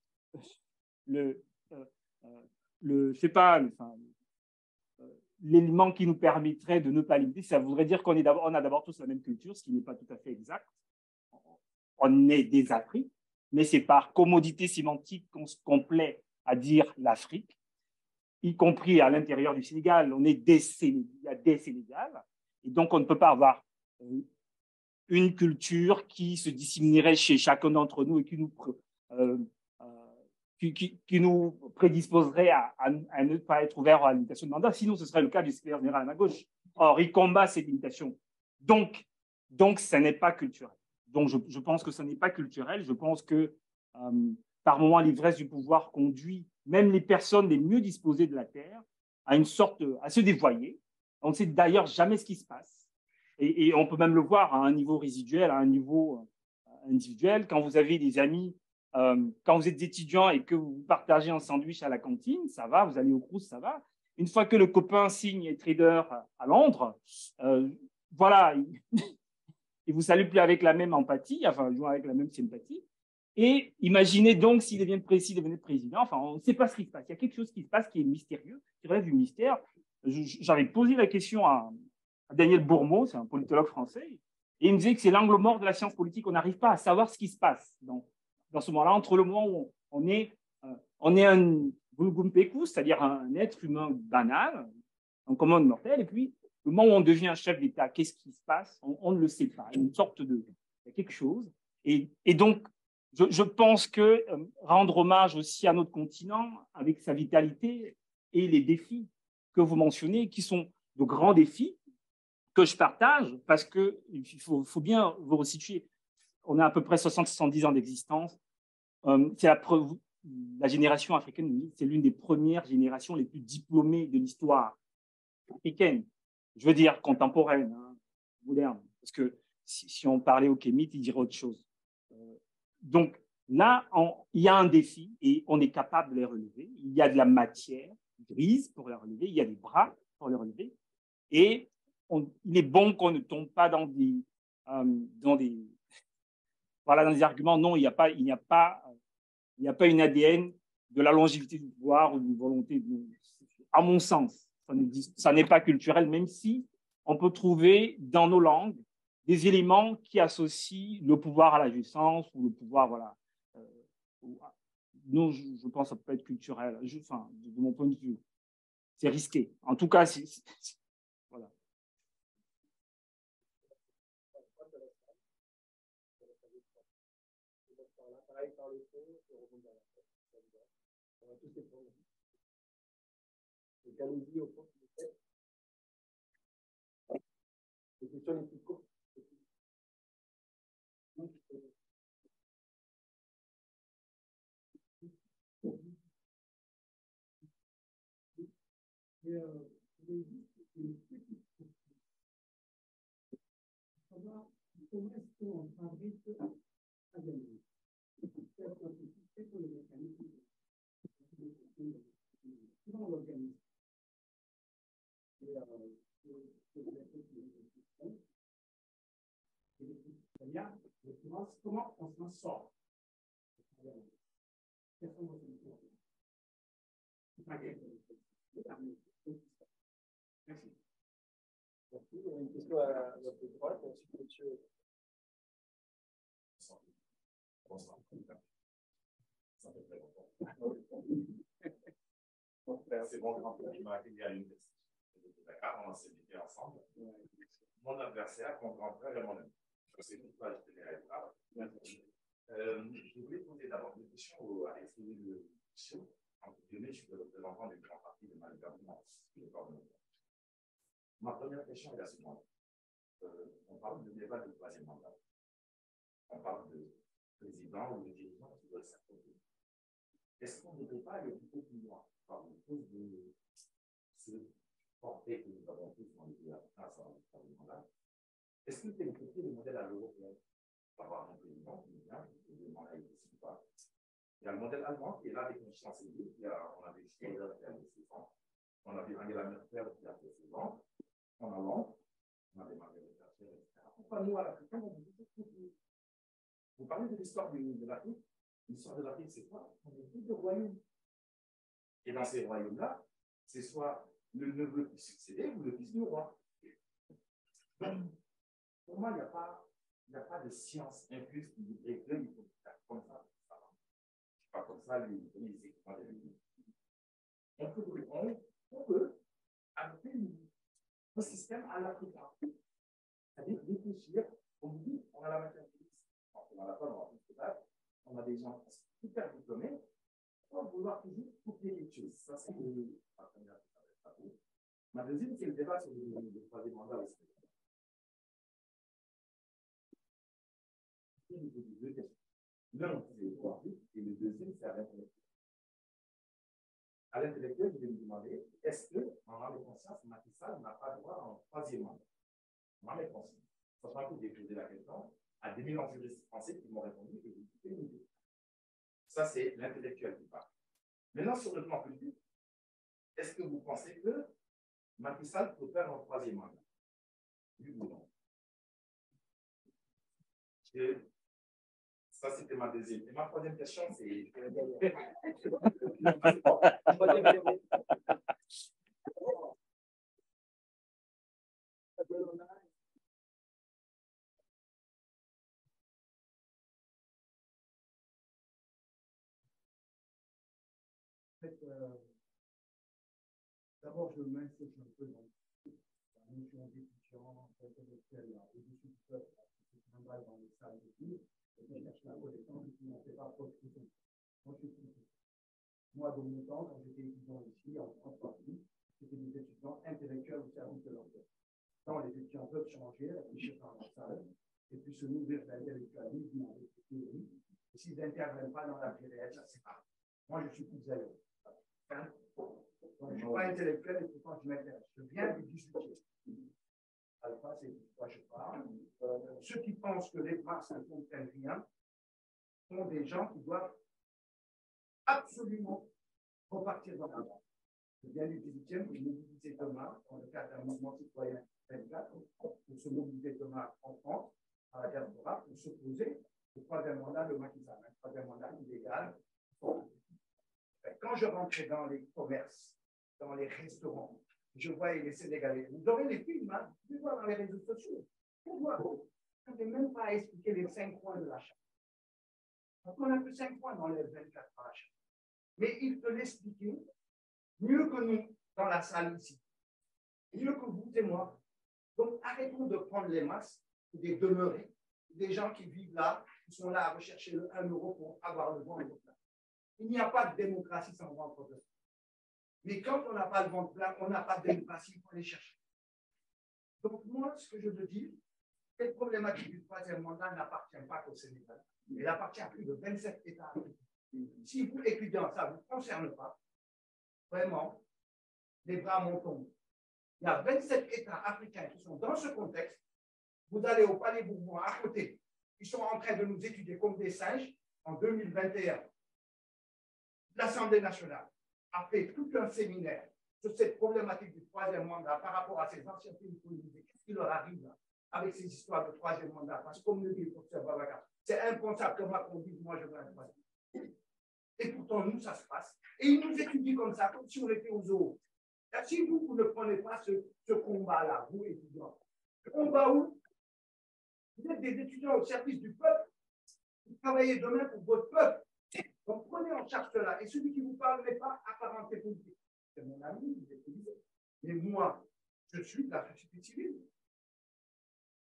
l'élément qui nous permettrait de ne pas limiter, ça voudrait dire qu'on a d'abord tous la même culture, ce qui n'est pas tout à fait exact. On est des Afriques, mais c'est par commodité sémantique qu'on se complaît à dire l'Afrique, y compris à l'intérieur du Sénégal. Il y a des Sénégal, et donc on ne peut pas avoir une culture qui se disséminerait chez chacun d'entre nous et qui nous prédisposerait à ne pas être ouvert à la limitation de mandat. Sinon, ce serait le cas du secrétaire général à ma gauche. Or, il combat ces limitations. Donc, ça n'est pas culturel. Donc, je pense que ce n'est pas culturel. Je pense que, par moments, l'ivresse du pouvoir conduit même les personnes les mieux disposées de la Terre à se dévoyer. On ne sait d'ailleurs jamais ce qui se passe. Et on peut même le voir à un niveau résiduel, à un niveau individuel. Quand vous avez des amis, quand vous êtes étudiant et que vous partagez un sandwich à la cantine, ça va, vous allez au Crous, ça va. Une fois que le copain signe est trader à Londres, voilà, il vous salue plus avec la même empathie, enfin, avec la même sympathie. Et imaginez donc s'il devient président, enfin, on ne sait pas ce qui se passe. Il y a quelque chose qui se passe qui est mystérieux, qui relève du mystère. J'avais posé la question à Daniel Bourmeau, c'est un politologue français, et il me disait que c'est l'angle mort de la science politique. On n'arrive pas à savoir ce qui se passe dans ce moment-là, entre le moment où on est un vulgumpeku, c'est-à-dire un être humain banal, un commun mortel, et puis le moment où on devient un chef d'État, qu'est-ce qui se passe? On ne le sait pas. Il y a quelque chose. Et donc, je pense que rendre hommage aussi à notre continent avec sa vitalité et les défis que vous mentionnez, qui sont de grands défis, que je partage parce qu'il faut bien vous resituer. On a à peu près 60-70 ans d'existence. C'est la génération africaine, c'est l'une des premières générations les plus diplômées de l'histoire africaine. Je veux dire contemporaine, moderne. Parce que si on parlait au Kémite, il dirait autre chose. Donc là, il y a un défi et on est capable de les relever. Il y a de la matière grise pour les relever, il y a des bras pour les relever. Et il est bon qu'on ne tombe pas dans des arguments. Non, il n'y a pas une ADN de la longévité du pouvoir ou d'une volonté. À mon sens, ça n'est pas culturel, même si on peut trouver dans nos langues des éléments qui associent le pouvoir à la jouissance ou le pouvoir, voilà. Non, je pense que ça peut être culturel. De mon point de vue, c'est risqué. En tout cas, voilà. On va tous les prendre. Donc, allez-y au fond. Les questions les plus courtes. Comment est-ce qu'on fabrique à gagner? C'est pour le mécanisme. Comment on l'organise? Comment on s'en sort? Quelles sont vos solutions? Merci. Merci. Il y a une question à votre droite, ensuite monsieur. Bonsoir. Ça fait très longtemps. C'est mon grand-père qui m'a accueilli à l'université de Dakar. On s'est mis ensemble. Mon adversaire, mon grand-frère et mon ami. C'est pourquoi je tenais à être là. Je voulais poser d'abord des questions à essayer de mission. Entre guillemets, je suis le représentant du grand parti de Malgament. Ma première question est la suivante. On parle de débat de troisième mandat. On parle de président ou de dirigeant qui veulent s'imposer. Est-ce qu'on ne devrait pas aller plutôt plus loin par une cause de ce portée que nous avons tous dans les pays africains sur le troisième mandat? Est-ce qu'il peut copier le modèle à l'européen pour avoir un président qui vient, qui peut demander ici ou pas? Il y a le modèle allemand qui est là avec une conscience élevée. On a vu Schröder qui a fait 6 ans. On a vu Angela Merkel qui a fait 6 ans. En Hollande, on a des Margaret Thatcher, etc. Pourquoi nous, à l'Africain, on veut tout copier? Vous parlez de l'histoire de l'Afrique. L'histoire de l'Afrique, c'est quoi? On est tous de royaumes. Et dans ces royaumes-là, c'est soit le neveu qui succédait ou le fils du roi. Donc, pour moi, il n'y a pas de science infuse qui dirait que il faut faire comme ça. C'est pas comme ça, les équipements de l'Union. On peut adopter un système à l'Africain. C'est-à-dire réfléchir, on vous dit, on a la matière grise. On a la femme, on a des gens super diplômés, on va vouloir toujours copier les choses. Ça, c'est la première chose. Ma deuxième, c'est le débat sur le troisième mandat aussi. L'un, c'est le politique, et le deuxième, c'est à l'intellectuel. À l'intellectuel, je vais me demander, est-ce que, en âme et conscience, Macky Sall n'a pas droit à un troisième mandat? En âme et conscience. Sachant que j'ai posé la question à des millions de juristes français qui m'ont répondu que j'ai une idée. Ça, c'est l'intellectuel qui parle. Maintenant, sur le plan politique, est-ce que vous pensez que Macky Sall peut faire un troisième mandat? Oui ou non? Ça, c'était ma deuxième. Et ma troisième question, c'est. D'abord, je m'insère un peu dans la notion d'étudiant, intellectuel, au-dessus du peuple, qui travaille dans les salles de cours, et qui cherche la connaissance et qui n'en fait pas trop de choses. Moi, je suis plus. Moi, de mon temps, quand j'étais étudiant ici, en France, partout, c'était des étudiants intellectuels au service de leur peuple. Quand les étudiants peuvent changer, réfléchir dans la salle, et puis se nourrir d'intellectualisme avec des théories, et s'ils n'interviennent pas dans la vie réelle, ça c'est pas. Moi, je suis plus ailleurs. Hein? Donc, je ne suis pas intellectuel et pourtant je m'intéresse. Je viens du 18e. Alpha, c'est de quoi je parle. Ceux qui pensent que les masses ne comprennent rien sont des gens qui doivent absolument repartir dans la base. Je viens du 18e pour mobiliser demain, dans le cadre d'un mouvement citoyen 24, pour se mobiliser demain en France, à la diaspora, pour s'opposer au troisième mandat de Macky Sall, un troisième mandat illégal. Quand je rentrais dans les commerces, dans les restaurants, je voyais les Sénégalais. Vous aurez les films, hein, vous pouvez voir dans les réseaux sociaux. Vous voyez, je ne vais même pas expliquer les 5 points de l'achat. Donc, on n'a que 5 points dans les 24 pages. Mais il peut l'expliquer mieux que nous dans la salle ici. Mieux que vous et moi. Donc, arrêtons de prendre les masses, des demeurés, des gens qui vivent là, qui sont là à rechercher le 1 euro pour avoir le bon. Il n'y a pas de démocratie sans ventre plein. Mais quand on n'a pas le ventre plein, on n'a pas de démocratie, il faut aller chercher. Donc moi, ce que je veux dire, cette problématique du troisième mandat n'appartient pas qu'au Sénégal. Elle appartient à plus de 27 États africains. Si vous, étudiants, ça ne vous concerne pas, vraiment, les bras m'ont tombé. Il y a 27 États africains qui sont dans ce contexte. Vous allez au Palais Bourbon à côté. Ils sont en train de nous étudier comme des singes en 2021. L'Assemblée nationale a fait tout un séminaire sur cette problématique du troisième mandat par rapport à ces anciens pays colonisés. Qu'est-ce qui leur arrive là avec ces histoires de troisième mandat? Parce que comme le dit le professeur Babacar, c'est impensable que Macron dise moi je veux un troisième. Et pourtant, nous, ça se passe. Et ils nous étudient comme ça, comme si on était aux zoo. Si vous ne prenez pas ce combat-là, vous étudiants, le combat où vous êtes des étudiants au service du peuple, vous travaillez demain pour votre peuple. Donc prenez en charge cela. Et celui qui vous parle n'est pas apparenté politique. C'est mon ami, vous êtes politique. Mais moi, je suis de la société civile.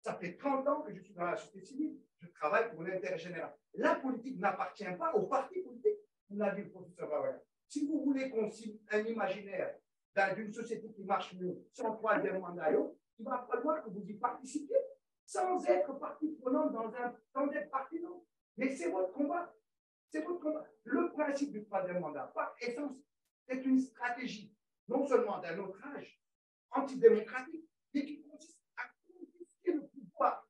Ça fait 30 ans que je suis dans la société civile. Je travaille pour l'intérêt général. La politique n'appartient pas aux partis politiques. Vous l'a dit le professeur Bawaya. Si vous voulez qu'on signe un imaginaire d'une société qui marche mieux sans troisième mandat, il va falloir que vous y participiez sans être partie prenante sans être partie non. Mais c'est votre combat. C'est votre combat. Le principe du troisième mandat, par essence, c'est une stratégie, non seulement d'un autre âge, antidémocratique, mais qui consiste à confisquer le pouvoir.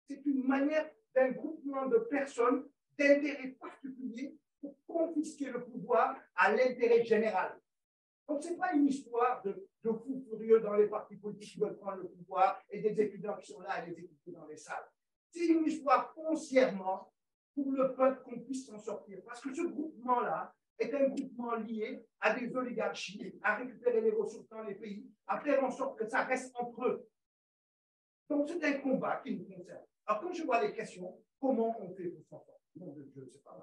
C'est une manière d'un groupement de personnes d'intérêt particulier pour confisquer le pouvoir à l'intérêt général. Donc, ce n'est pas une histoire de fous furieux dans les partis politiques qui veulent prendre le pouvoir et des étudiants qui sont là à les écouter dans les salles. C'est une histoire foncièrement pour le peuple qu'on puisse s'en sortir. Parce que ce groupement-là est un groupement lié à des oligarchies, à récupérer les ressources dans les pays, à faire en sorte que ça reste entre eux. Donc, c'est un combat qui nous concerne. Alors, quand je vois les questions, comment on fait pour s'en sortir? Je ne sais pas,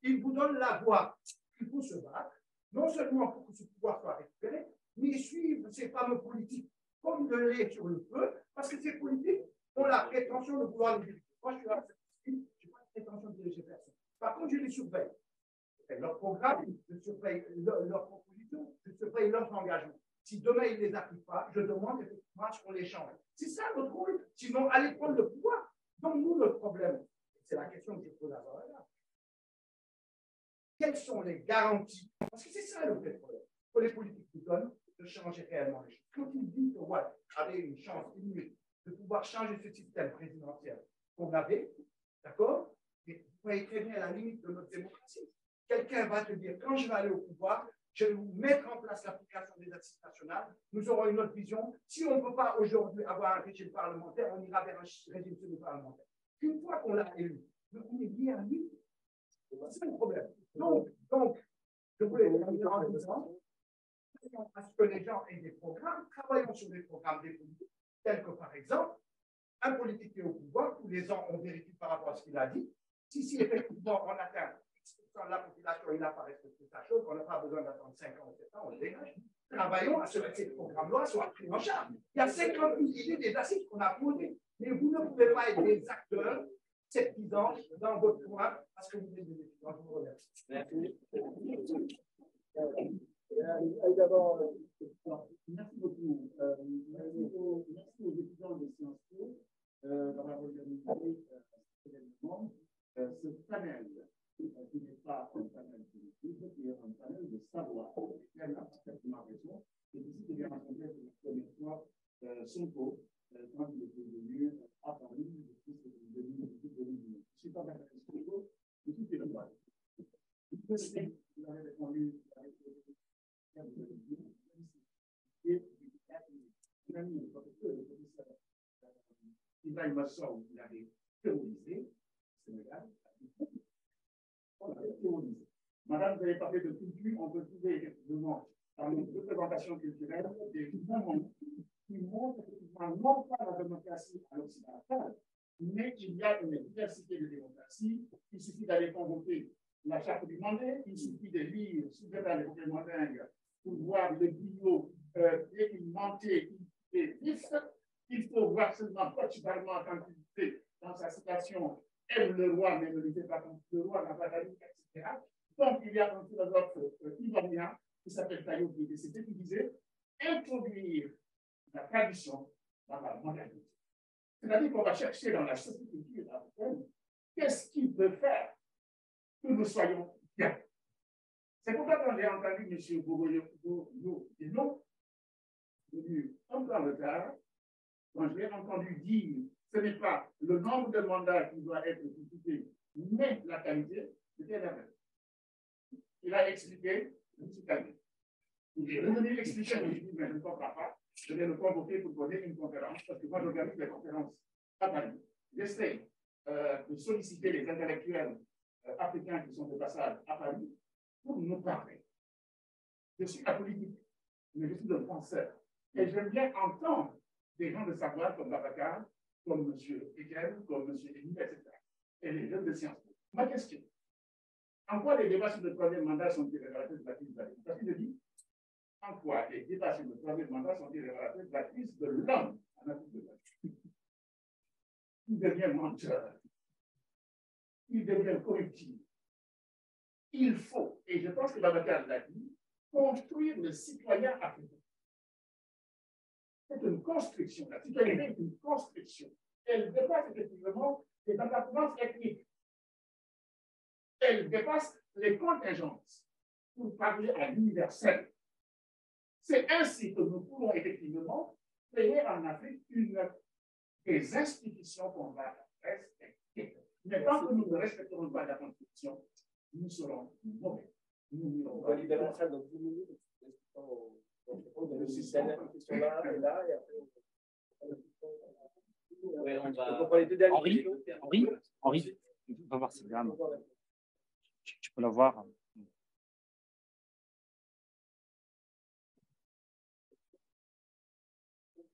il vous donne la voie. Il faut se battre, non seulement pour que ce pouvoir soit récupéré, mais suivre ces fameux politiques comme de lait sur le feu, parce que ces politiques ont la prétention de vouloir le diriger. Moi, je suis là, je n'ai pas de prétention de diriger personne. Par contre, je les surveille. Leur programme, je surveille leurs propositions, je surveille leurs engagements. Si demain, ils ne les appliquent pas, je demande effectivement qu'on les change. C'est ça notre rôle. Sinon, allez prendre le pouvoir. Donc, nous, notre problème, c'est la question que je pose d'abord là. Quelles sont les garanties? Parce que c'est ça le vrai problème. Que les politiques nous donnent de changer réellement les choses. Quand ils disent que Watt avait une chance inouïe de pouvoir changer ce système présidentiel qu'on avait, d'accord? Mais vous voyez très bien la limite de notre démocratie. Quelqu'un va te dire, quand je vais aller au pouvoir, je vais vous mettre en place l'application des assises nationales, nous aurons une autre vision. Si on ne peut pas aujourd'hui avoir un régime parlementaire, on ira vers un régime semi-parlementaire. Une fois qu'on l'a élu, on est lié à lui. C'est le problème. Donc, je voulais dire en disant, à ce que les gens aient des programmes, travaillons sur des programmes des politiques, tels que par exemple, un politique qui est au pouvoir, tous les ans, on vérifie par rapport à ce qu'il a dit. Si effectivement on atteint de la population, il n'a pas respecté sa chose, on n'a pas besoin d'attendre 5 ans ou 7 ans, on le dégage. Travaillons à ce que ces programmes-là soient pris en charge. Il y a 50 000 idées des assises qu'on a posées, mais vous ne pouvez pas être des acteurs sceptisants dans votre coin parce que vous êtes des étudiants. Je vous remercie. Merci. D'abord, merci beaucoup. Merci aux étudiants de Sciences Po d'avoir organisé cet événement. Ce panel, qui n'est pas un panel politique, qui est un panel de savoir. Elle a parfaitement raison. Et ici, je viens rencontrer pour la première fois Sonko, quand il était venu à Paris depuis 2019. Je suis pas d'accord avec Sonko, je suis téléphone. Vous avez répondu avec le professeur Ibrahim Masson, il avait théorisé au Sénégal. On avait théorisé. Madame, vous avez parlé de culture, on peut trouver effectivement dans nos représentations culturelles des moments qui montrent effectivement non pas la démocratie à l'occidental, mais qu'il y a une diversité de démocratie. Il suffit d'aller convoquer la charte du Mandé, il suffit de lire Souverain et Mandingue pour voir le Guillot et une montée des listes. Il faut voir seulement particulièrement quand il fait dans sa citation aime le roi, mais ne le fait pas comme le roi n'a pas d'avis, etc. Donc, il y a un philosophe ivoirien qui s'appelle Tayo Bidessété qui disait introduire la tradition dans la modernité. C'est-à-dire qu'on va chercher dans la socioculture africaine qu'est-ce qui peut faire que nous soyons bien. C'est pourquoi quand j'ai entendu M. Bogoyo Dino, venu un peu en retard, quand je l'ai entendu dire ce n'est pas le nombre de mandats qui doit être critiqué, mais la qualité, c'était la même. Il a expliqué, je me suis calmé. Il est revenu expliquer, mais je dis, mais je ne comprends pas. Je vais le convoquer pour donner une conférence, parce que moi, j'organise des conférences à Paris. J'essaie de solliciter les intellectuels africains qui sont de passage à Paris pour nous parler. Je suis apolitique, mais je suis un penseur. Et j'aime bien entendre des gens de savoir comme Babacar, comme M. Etienne, comme M. Émile, etc. Et les jeunes de sciences. Ma question, en quoi les débats sur le troisième mandat sont-ils révélateurs de la crise de la démocratie? Parce qu'il dit, en quoi les débats sur le troisième mandat sont-ils révélateurs de la crise de l'homme en Afrique de l'Ouest? Il devient menteur. Il devient corruptible. Il faut, et je pense que Babacar l'a dit, construire le citoyen africain. C'est une construction. La citoyenneté est une construction. Elle dépasse effectivement les appartenances ethniques. Elle dépasse les contingences pour parler à l'universel. C'est ainsi que nous pouvons effectivement créer en Afrique des institutions qu'on va respecter. Mais tant que nous ne respecterons pas la Constitution, nous serons mauvais. Nous n'irons pas. Libérer ça dans 10 minutes. Le système, la question là et là, et après. Ouais, on va... Henri, on va voir cette gamme. Tu peux la voir.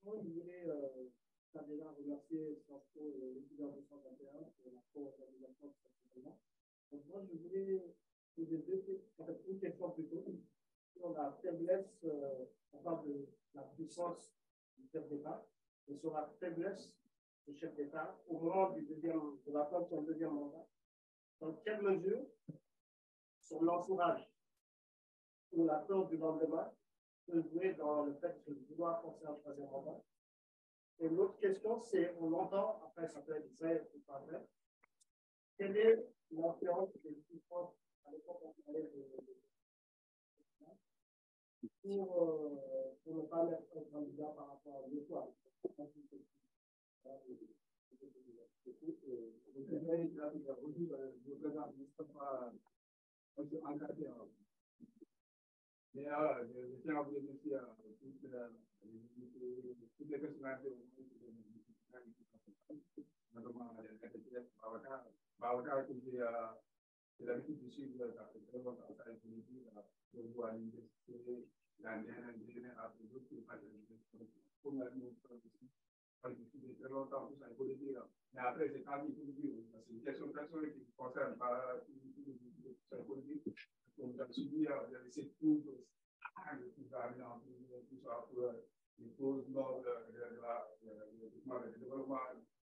Moi, je voulais déjà remercier Sciences Po et l'étudiant de 121 pour la co-organisation de cet événement. Donc, moi, je voulais poser une question plutôt sur la faiblesse, on parle de la puissance du chef d'État, et sur la faiblesse du chef d'État au moment de la fin de son deuxième mandat. Dans quelle mesure, sur l'entourage ou la peur du lendemain, peut jouer dans le fait de vouloir penser à un troisième mandat. Et l'autre question, c'est, on entend, après ça peut être vrai ou pas vrai, quelle est l'influence des plus fortes à l'époque où on parlait pour ne pas mettre un candidat par rapport à l'histoire. Mais je tiens à vous remercier toutes les personnalités notamment Babacar, que j'ai l'habitude de suivre, ça fait très longtemps, ça a été dit, je vois à l'université, après d'autres qui passent à l'université, parce que depuis très longtemps, tout ça, il faut le dire. Mais après, c'est quand il faut le dire, parce que c'est une question personnelle qui ne concerne pas tout ça, il faut le dire. Donc, j'ai suivi, j'ai laissé tout ça pour les causes lors du développement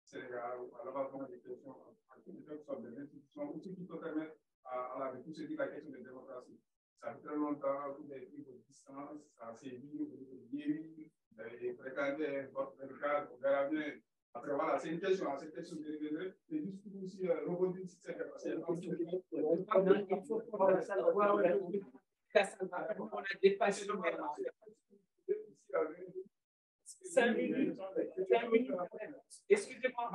Sénégal, à l'avancement des questions, à toutes sortes d'institutions, aussi qui peuvent permettre à tout ce qui est la question de démocratie. Ça fait très longtemps, vous avez pris votre distance, ça a sévi, vous avez vieilli, vous avez fréquenté votre médical, on verra bien. Après, voilà, c'est une question, c'est juste pour aussi rebondir sur cette question. On a dépassé le moment. 5 minutes. Excusez-moi.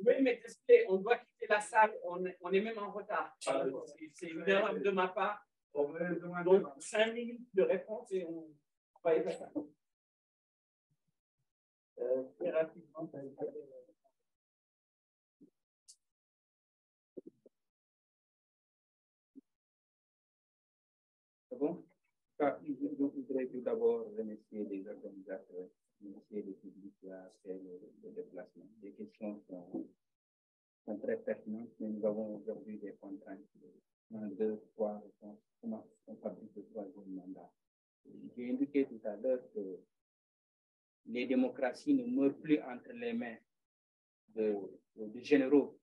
Oui, mais désolé, on doit quitter la salle. On est même en retard. C'est une erreur de ma part. Donc, 5 minutes de réponse et on va y passer. Très rapidement. Bon, je voudrais tout d'abord remercier les organisateurs, remercier le public qui a fait le déplacement. Les questions sont très pertinentes, mais nous avons aujourd'hui des contraintes. 1, 2, 3 réponses. Comment on fabrique le troisième mandat? J'ai indiqué tout à l'heure que les démocraties ne meurent plus entre les mains de généraux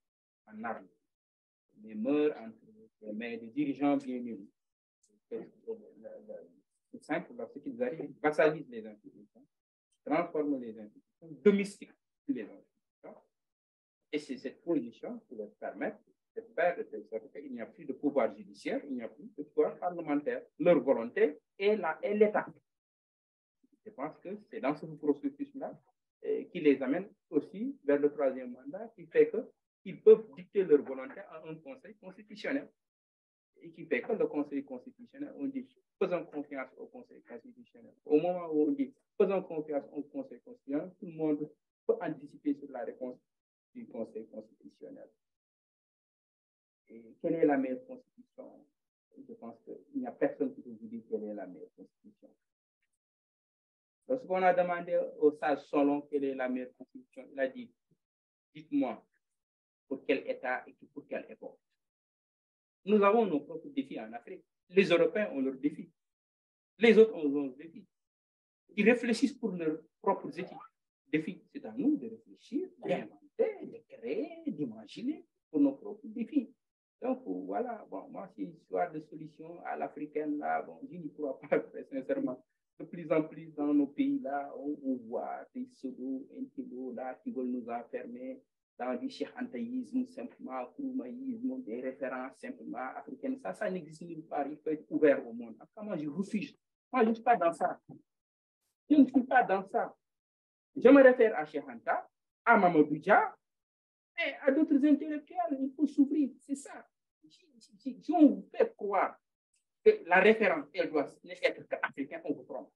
en armes, les mœurs entre les mains des dirigeants bien élus. C'est simple, lorsqu'ils arrivent, ils vassalisent les institutions, transforment les institutions, domestiquent les institutions. Et c'est cette position qui leur permet de faire de telle sorte qu'il n'y a plus de pouvoir judiciaire, il n'y a plus de pouvoir parlementaire. Leur volonté est l'État. Je pense que c'est dans ce processus-là qui les amène aussi vers le troisième mandat, qui fait qu'ils peuvent dicter leur volonté à un conseil constitutionnel. Et qui fait que le conseil constitutionnel, on dit faisons confiance au conseil constitutionnel. Au moment où on dit faisons confiance au conseil constitutionnel, tout le monde peut anticiper sur la réponse du conseil constitutionnel. Et quelle est la meilleure constitution? Je pense qu'il n'y a personne qui peut vous dire quelle est la meilleure constitution. Lorsqu'on a demandé au sage Solon quelle est la meilleure constitution, il a dit, dites-moi pour quel État et pour quelle époque. Nous avons nos propres défis en Afrique. Les Européens ont leurs défis. Les autres ont leurs défis. Ils réfléchissent pour leurs propres défis. C'est à nous de réfléchir, d'inventer, de créer, d'imaginer pour nos propres défis. Donc, voilà, bon, moi, c'est une histoire de solution à l'africaine, là, bon, je n'y crois pas très sincèrement. De plus en plus dans nos pays, là, on voit des pseudo-intellos, là, qui veulent nous enfermer dans du cheikh-antaïsme, simplement, koumaïsme, des références simplement africaines. Ça n'existe nulle part. Il peut être ouvert au monde. Après, moi, je refuse. Moi, je ne suis pas dans ça. Je ne suis pas dans ça. Je me réfère à Cheikh Anta, à Mamadou Dia, et à d'autres intellectuels. Il faut s'ouvrir. C'est ça. Si on vous fait croire que la référence, elle doit être africaine, on vous trompe.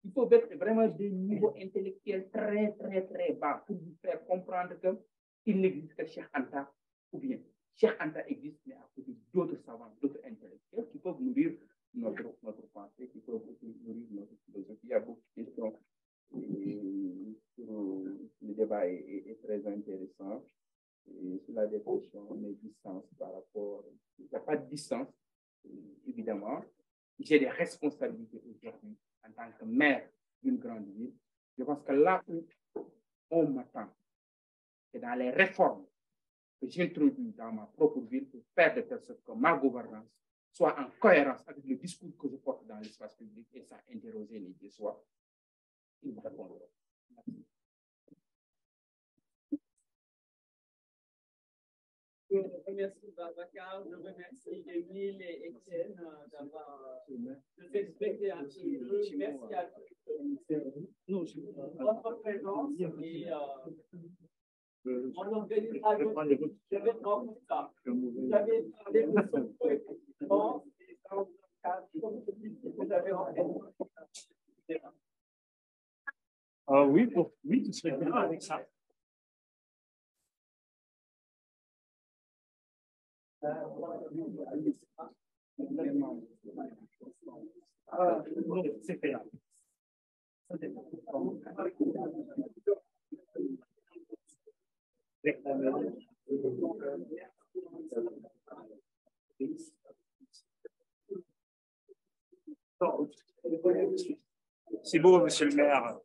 Il faut mettre vraiment des niveaux intellectuels très, très, très bas pour vous faire comprendre qu'il n'existe que Cheikh Anta, ou bien Cheikh Anta existe, mais à côté d'autres savants, d'autres intellectuels qui peuvent nourrir notre pensée, qui peuvent aussi nourrir notre philosophie. Il y a beaucoup de questions. Le débat est très intéressant. Et sur la définition, on est distance par rapport. Il n'y a pas de distance, évidemment. J'ai des responsabilités aujourd'hui en tant que maire d'une grande ville. Je pense que là où on m'attend, c'est dans les réformes que j'introduis dans ma propre ville pour faire de telle sorte que ma gouvernance soit en cohérence avec le discours que je porte dans l'espace public et ça interroger les deux soirs. Ils me répondront. Merci. Je remercie Babacar, je remercie Émile et Étienne d'avoir respecté un petit peu. Merci à tous pour votre présence et en organisation. J'avais vraiment ça. J'avais parlé de son effectivement et dans le cadre, comme je dis, vous avez organisé. Oui, tu serais bien avec ça. C'est fait là. C'est beau, monsieur le maire.